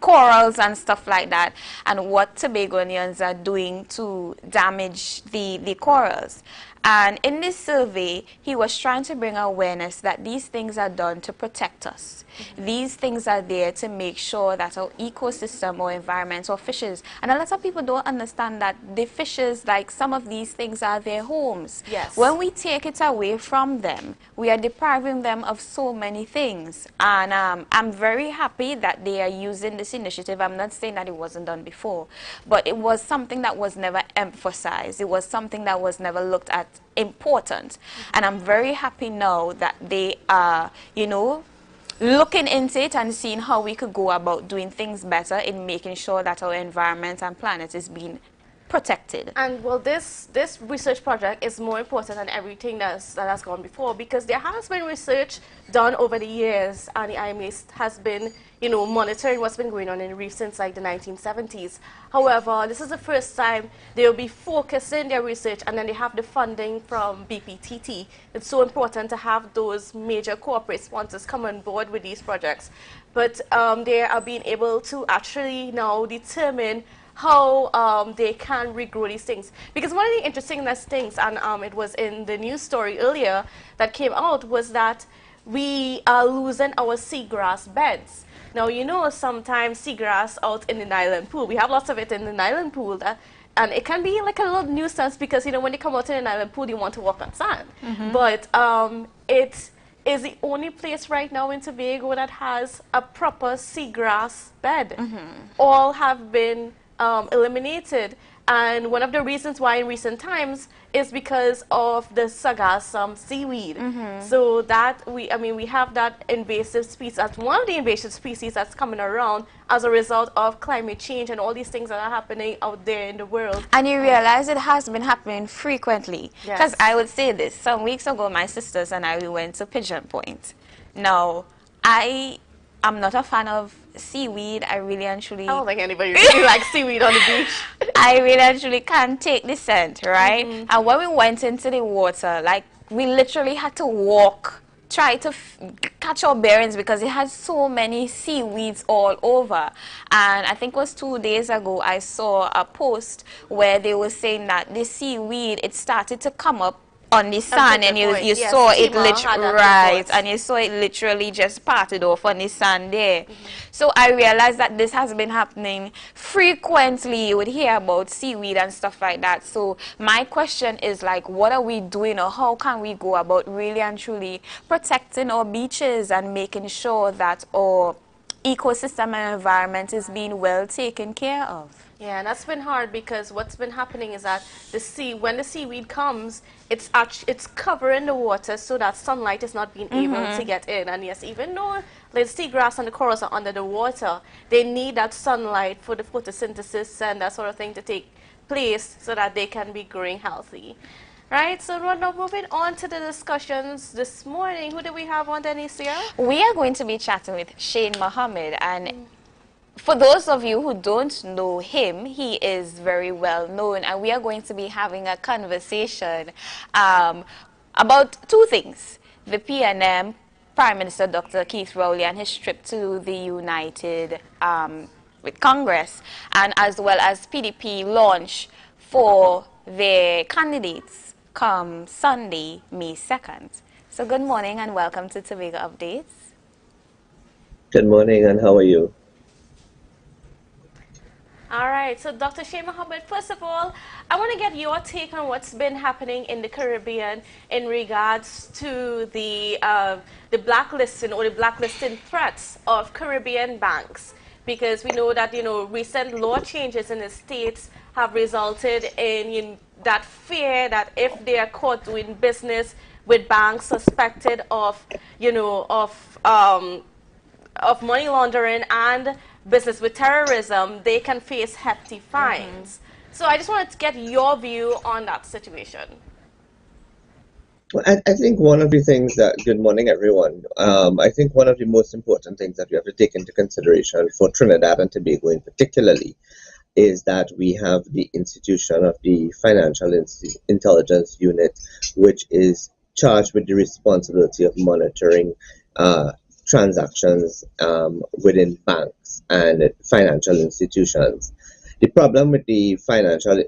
corals and stuff like that, and what Tobagonians are doing to damage the corals. And in this survey, he was trying to bring awareness that these things are done to protect us. These things are there to make sure that our ecosystem or environment or fishes, and a lot of people don't understand that the fishes, like some of these things, are their homes. Yes. When we take it away from them, we are depriving them of so many things. And I'm very happy that they are using this initiative. I'm not saying that it wasn't done before, but it was something that was never emphasized. It was something that was never looked at important. And I'm very happy now that they are, looking into it and seeing how we could go about doing things better in making sure that our environment and planet is being protected. And well, this research project is more important than everything that has gone before, because there has been research done over the years, and the IMA has been monitoring what's been going on in reefs since like the 1970s. However, this is the first time they'll be focusing their research, and then they have the funding from BPTT. It's so important to have those major corporate sponsors come on board with these projects. But they are being able to actually now determine how they can regrow these things. Because one of the interesting things, and it was in the news story earlier that came out, was that we are losing our seagrass beds. Now, sometimes seagrass out in the Nyland pool, we have lots of it in the Nyland pool, and it can be like a little nuisance because, when they come out in the Nyland pool, you want to walk on sand. But is the only place right now in Tobago that has a proper seagrass bed. All have been eliminated. And one of the reasons why in recent times is because of the sargassum seaweed. So that we have that invasive species, that's one of the invasive species that's coming around as a result of climate change and all these things that are happening out there in the world. And you realize it has been happening frequently. Yes. Because I would say this, some weeks ago my sisters and I, we went to Pigeon Point. Now, I am not a fan of seaweed. I really and truly... I don't think anybody really likes seaweed on the beach. I really and truly can't take the scent, right? And when we went into the water, like, we literally had to walk, try to catch our bearings because it had so many seaweeds all over. And I think it was 2 days ago, I saw a post where they were saying that the seaweed, it started to come up on the sand, and you saw it literally, right, and you saw it literally just parted off on the sand there. So I realized that this has been happening frequently. You would hear about seaweed and stuff like that. So my question is, like, what are we doing, or how can we go about really and truly protecting our beaches and making sure that our ecosystem and environment is being well taken care of? Yeah, and that's been hard because what's been happening is that when the seaweed comes, it's covering the water so that sunlight is not being able to get in. And yes, even though the seagrass and the corals are under the water, they need that sunlight for the photosynthesis and that sort of thing to take place so that they can be growing healthy. Right, so we're now moving on to the discussions this morning. Who do we have on, Denicia? We are going to be chatting with Shane Mohammed, and for those of you who don't know him, he is very well known, and we are going to be having a conversation about two things: the PNM, Prime Minister Dr. Keith Rowley, and his trip to the United with Congress, and as well as PDP launch for their candidates come Sunday, May 2nd. So good morning and welcome to Tobago Updates. Good morning, and how are you? All right, so Dr. Shane Mohammed, first of all, I want to get your take on what's been happening in the Caribbean in regards to the blacklisting or the blacklisting threats of Caribbean banks, because we know that recent law changes in the states have resulted in that fear that if they are caught doing business with banks suspected of money laundering and business with terrorism, they can face hefty fines. So I just wanted to get your view on that situation. Well, I think one of the things that, good morning everyone, I think one of the most important things that we have to take into consideration for Trinidad and Tobago in particularly is that we have the institution of the Financial Intelligence Unit, which is charged with the responsibility of monitoring transactions within banks and financial institutions. The problem with the Financial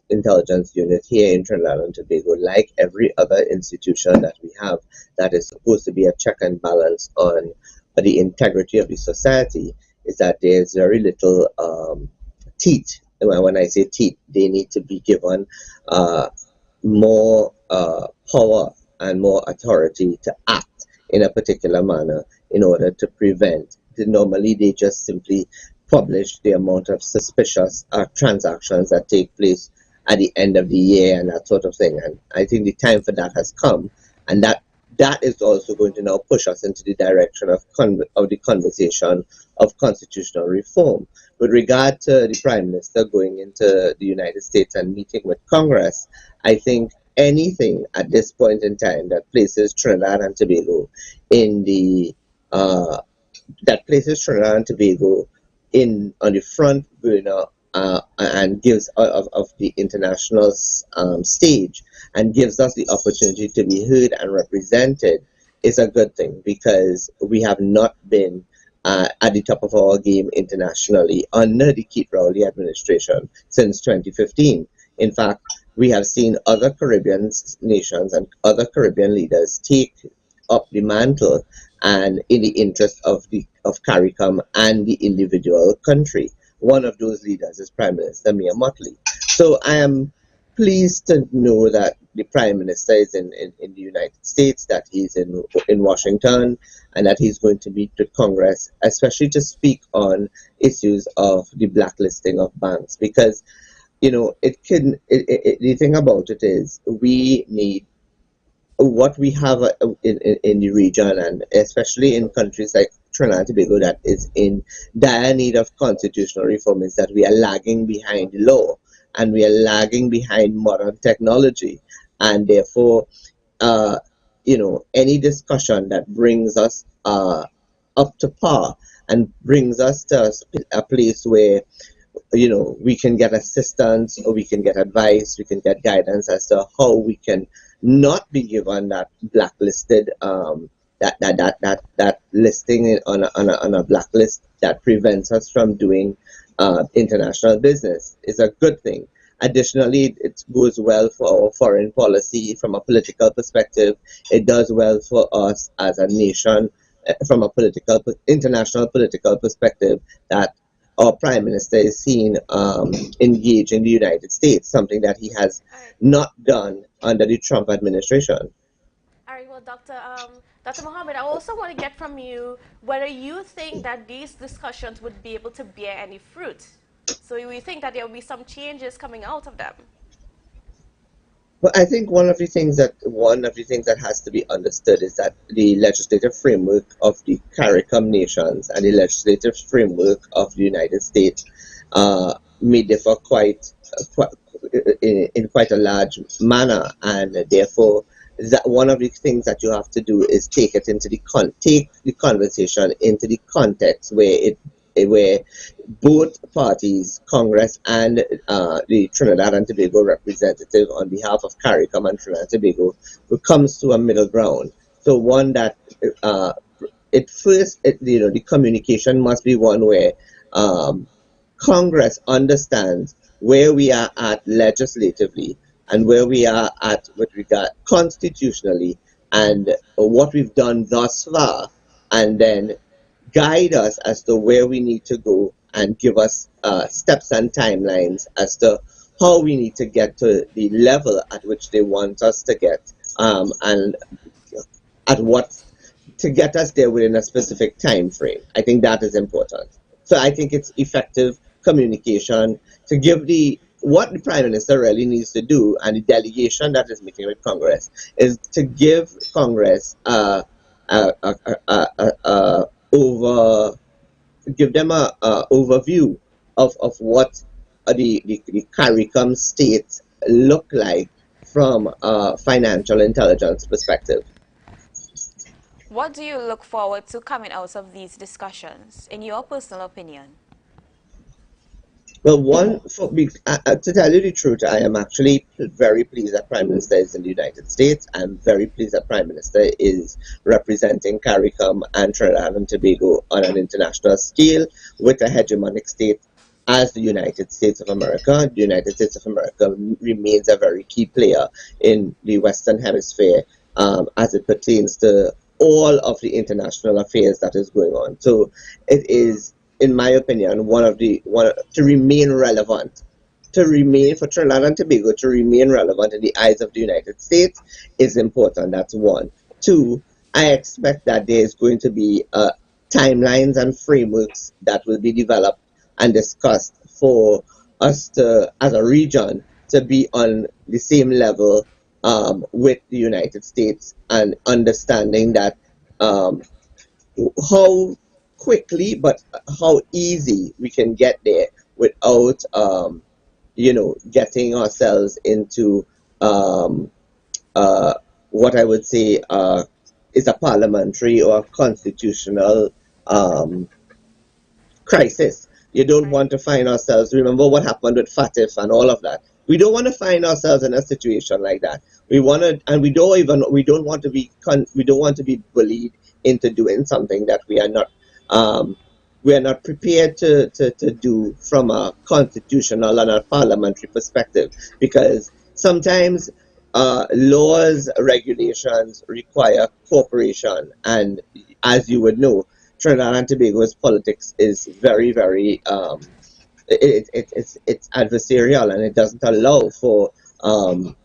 Intelligence Unit here in Trinidad and Tobago, like every other institution that we have that is supposed to be a check and balance on the integrity of the society, is that there's very little teeth. When I say teeth, they need to be given more power and more authority to act in a particular manner in order to prevent. Normally, they just simply publish the amount of suspicious transactions that take place at the end of the year and that sort of thing. And I think the time for that has come, and that is also going to now push us into the direction of the conversation of constitutional reform. With regard to the Prime Minister going into the United States and meeting with Congress, I think anything at this point in time that places Trinidad and Tobago in the on the front burner and gives of the international stage and gives us the opportunity to be heard and represented is a good thing, because we have not been at the top of our game internationally under the Keith Rowley administration since 2015. In fact, we have seen other Caribbean nations and other Caribbean leaders take up the mantle and in the interest of CARICOM and the individual country. One of those leaders is Prime Minister Mia Mottley. So I am pleased to know that the Prime Minister is in the United States, that he's in Washington, and that he's going to meet with Congress, especially to speak on issues of the blacklisting of banks. Because, the thing about it is we need what we have in the region, and especially in countries like Trinidad and Tobago that is in dire need of constitutional reform, is that we are lagging behind the law and we are lagging behind modern technology, and therefore, any discussion that brings us up to par and brings us to a place where we can get assistance, or we can get advice, we can get guidance as to how we can not be given that blacklisted that listing on a blacklist that prevents us from doing international business is a good thing. Additionally, it goes well for our foreign policy from a political perspective. It does well for us as a nation from a international political perspective, that our Prime Minister is seen engaging the United States, something that he has not done under the Trump administration. All right, well, Dr. Mohammed, I also want to get from you whether you think that these discussions would be able to bear any fruit. So you think that there will be some changes coming out of them? Well, I think one of the things that has to be understood is that the legislative framework of the CARICOM nations and the legislative framework of the United States may differ in quite a large manner, and therefore that one of the things that you have to do is take the conversation into the context where both parties, Congress and the Trinidad and Tobago representative on behalf of CARICOM and Trinidad and Tobago, comes to a middle ground. So one that the communication must be one where Congress understands where we are at legislatively and where we are at with regard constitutionally, and what we've done thus far, and then guide us as to where we need to go and give us steps and timelines as to how we need to get to the level at which they want us to get, and at what to get us there within a specific time frame. I think that is important. So I think it's effective communication to give what the Prime Minister really needs to do, and the delegation that is meeting with Congress, is to give Congress give them a overview of what the CARICOM states look like from a financial intelligence perspective. What do you look forward to coming out of these discussions, in your personal opinion? Well, to tell you the truth, I am actually very pleased that Prime Minister is in the United States. I'm very pleased that Prime Minister is representing CARICOM and Trinidad and Tobago on an international scale with a hegemonic state as the United States of America. The United States of America remains a very key player in the Western Hemisphere as it pertains to all of the international affairs that is going on. So it is, in my opinion, to remain relevant, for Trinidad and Tobago to remain relevant in the eyes of the United States is important. That's one. Two, I expect that there is going to be timelines and frameworks that will be developed and discussed for us to, as a region, to be on the same level with the United States, and understanding that how quickly but how easy we can get there without getting ourselves into what I would say is a parliamentary or constitutional crisis. You don't want to find ourselves, remember what happened with FATF and all of that. We don't want to find ourselves in a situation like that. We want to, and we don't want to be bullied into doing something that we are not prepared to do from a constitutional and a parliamentary perspective, because sometimes laws, regulations require cooperation, and as you would know, Trinidad and Tobago's politics is very, very it's adversarial, and it doesn't allow for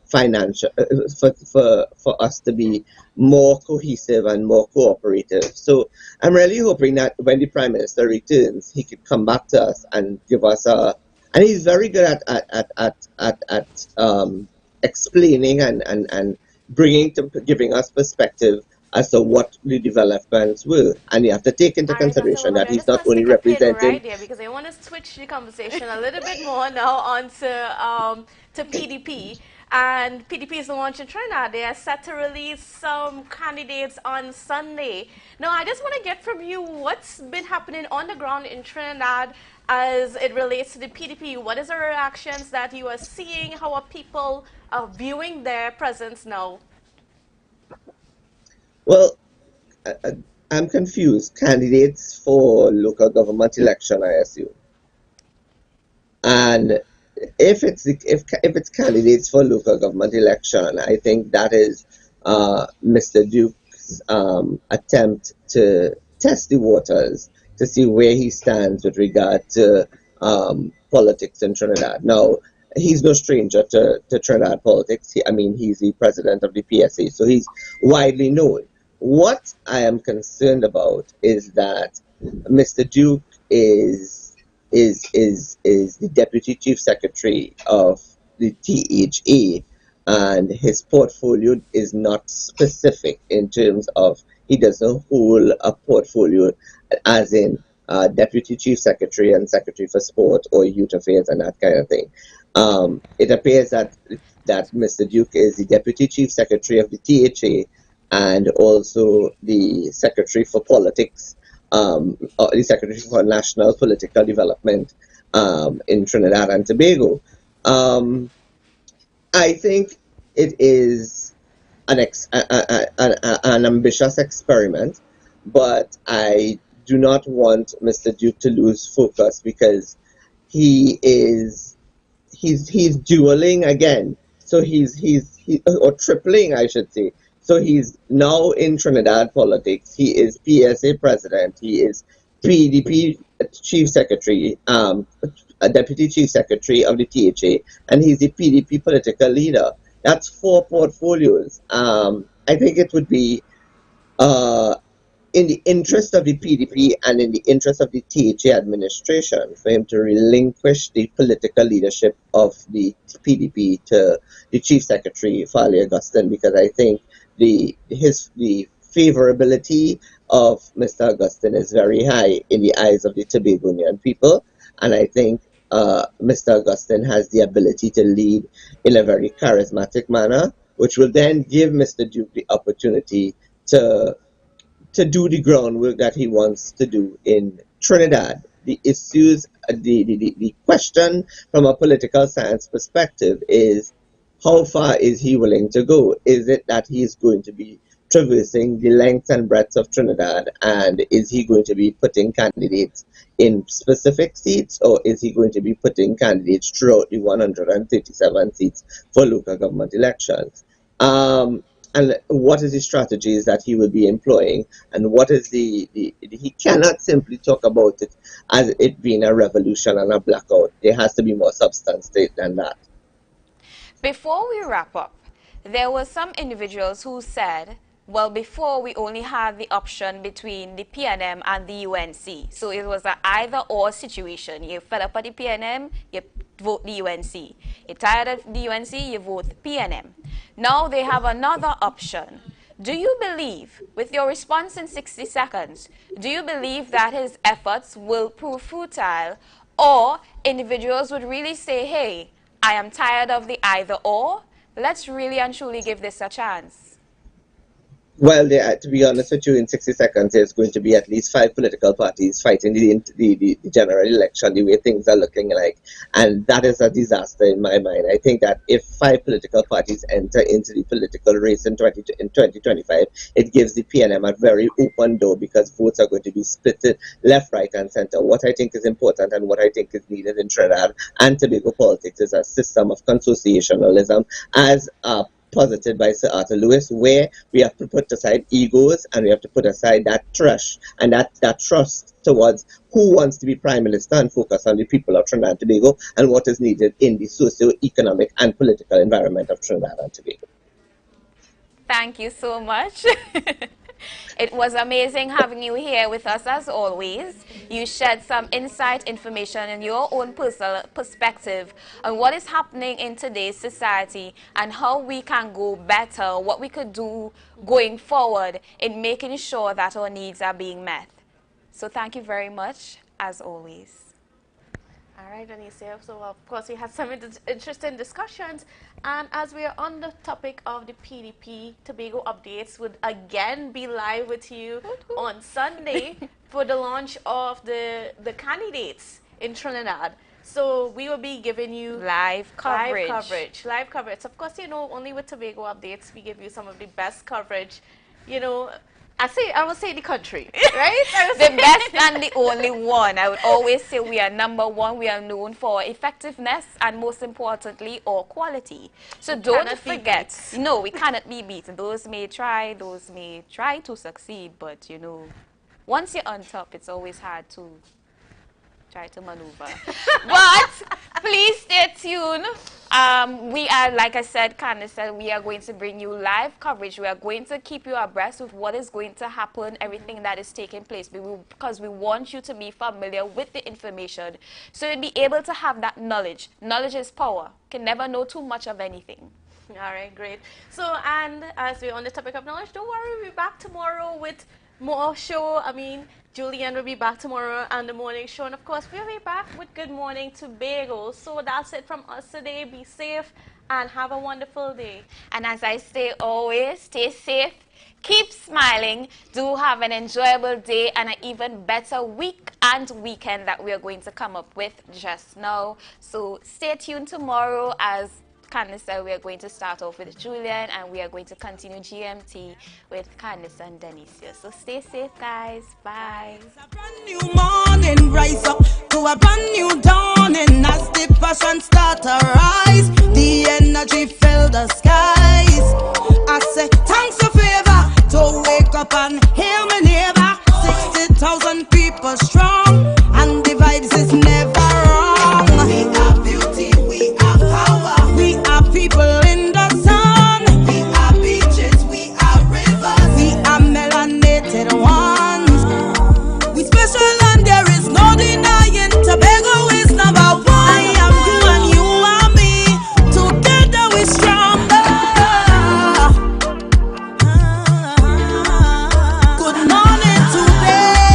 financial for us to be more cohesive and more cooperative. So I'm really hoping that when the Prime Minister returns, he could come back to us and give us a. And he's very good at explaining and giving us perspective as to what the developments were. And you have to take into consideration that he's not only representing. Right there, because I want to switch the conversation a little bit more now onto to PDP. And PDP is the launch in Trinidad. They are set to release some candidates on Sunday. Now, I just want to get from you what's been happening on the ground in Trinidad as it relates to the PDP. What is the reactions that you are seeing? How are people viewing their presence now? Well, I'm confused. Candidates for local government election, I assume. And if it's candidates for local government election, I think that is Mr. Duke's attempt to test the waters to see where he stands with regard to politics in Trinidad. Now, he's no stranger to Trinidad politics. I mean, he's the president of the PSA, so he's widely known. What I am concerned about is that Mr. Duke is the deputy chief secretary of the THA, and his portfolio is not specific in terms of he doesn't hold a portfolio as in deputy chief secretary and secretary for sport or youth affairs and that kind of thing. It appears that Mr. Duke is the deputy chief secretary of the THA and also the secretary for politics, or the Secretary for National Political Development in Trinidad and Tobago. I think it is an ambitious experiment, but I do not want Mr. Duke to lose focus because he's dueling again. So he's or tripling, I should say. So he's now in Trinidad politics. He is PSA president. He is PDP chief secretary, a deputy chief secretary of the THA, and he's the PDP political leader. That's 4 portfolios. I think it would be in the interest of the PDP and in the interest of the THA administration for him to relinquish the political leadership of the PDP to the chief secretary, Farley Augustine, because I think the favorability of Mr. Augustine is very high in the eyes of the Tobagonian people, and I think Mr. Augustine has the ability to lead in a very charismatic manner, which will then give Mr. Duke the opportunity to do the groundwork that he wants to do in Trinidad. The issues, the question from a political science perspective is, how far is he willing to go? Is it that he is going to be traversing the length and breadth of Trinidad, and is he going to be putting candidates in specific seats, or is he going to be putting candidates throughout the 137 seats for local government elections? And what is the strategies that he will be employing, and what is he cannot simply talk about it as it being a revolution and a blackout. There has to be more substance to it than that. Before we wrap up, there were some individuals who said, well, before we only had the option between the PNM and the UNC. So it was an either-or situation. You're fed up at the PNM, you vote the UNC. You're tired of the UNC, you vote PNM. Now they have another option. Do you believe, with your response in 60 seconds, do you believe that his efforts will prove futile, or individuals would really say, hey, I am tired of the either-or, let's really and truly give this a chance? Well, to be honest with you, in 60 seconds, there's going to be at least 5 political parties fighting the general election the way things are looking like. And that is a disaster in my mind. I think that if 5 political parties enter into the political race in 2025, it gives the PNM a very open door because votes are going to be split left, right, and center. What I think is important and what I think is needed in Trinidad and Tobago politics is a system of consociationalism as posited by Sir Arthur Lewis, where we have to put aside egos and we have to put aside that trash and that trust towards who wants to be Prime Minister and focus on the people of Trinidad and Tobago and what is needed in the socio-economic and political environment of Trinidad and Tobago. Thank you so much. It was amazing having you here with us as always. You shared some insight, information, and your own personal perspective on what is happening in today's society and how we can go better, what we could do going forward in making sure that our needs are being met. So thank you very much, as always. All right, Anisha. So, of course, we had some interesting discussions. And as we are on the topic of the PDP, Tobago Updates would again be live with you on Sunday for the launch of the candidates in Trinidad. So, we will be giving you live coverage. Live coverage. Of course, you know, only with Tobago Updates, we give you some of the best coverage, you know. I will say the country, right? The best and the only one. I would always say we are number one. We are known for effectiveness and most importantly, our quality. So don't forget, no, we cannot be beaten. Those may try to succeed, but you know, once you're on top, it's always hard to try to maneuver. But please stay tuned. We are, like I said, Candace said, we are going to bring you live coverage. We are going to keep you abreast with what is going to happen, everything that is taking place, because we want you to be familiar with the information so you'll be able to have that knowledge. Knowledge is power. Can never know too much of anything. All right, great. So, and as we're on the topic of knowledge, don't worry, we'll be back tomorrow with more show. I mean, Julian will be back tomorrow on the morning show. And of course, we'll be back with Good Morning Tobago. So that's it from us today. Be safe and have a wonderful day. And as I say always, stay safe, keep smiling, do have an enjoyable day and an even better week and weekend that we are going to come up with just now. So stay tuned tomorrow. As Candace said, we are going to start off with Julian and we are going to continue GMT with Candace and Denicia. So stay safe, guys. Bye. It's a brand new morning, rise up to a brand new dawning. As the passion start to rise, the energy fill the skies. I say thanks for favor to wake up and hear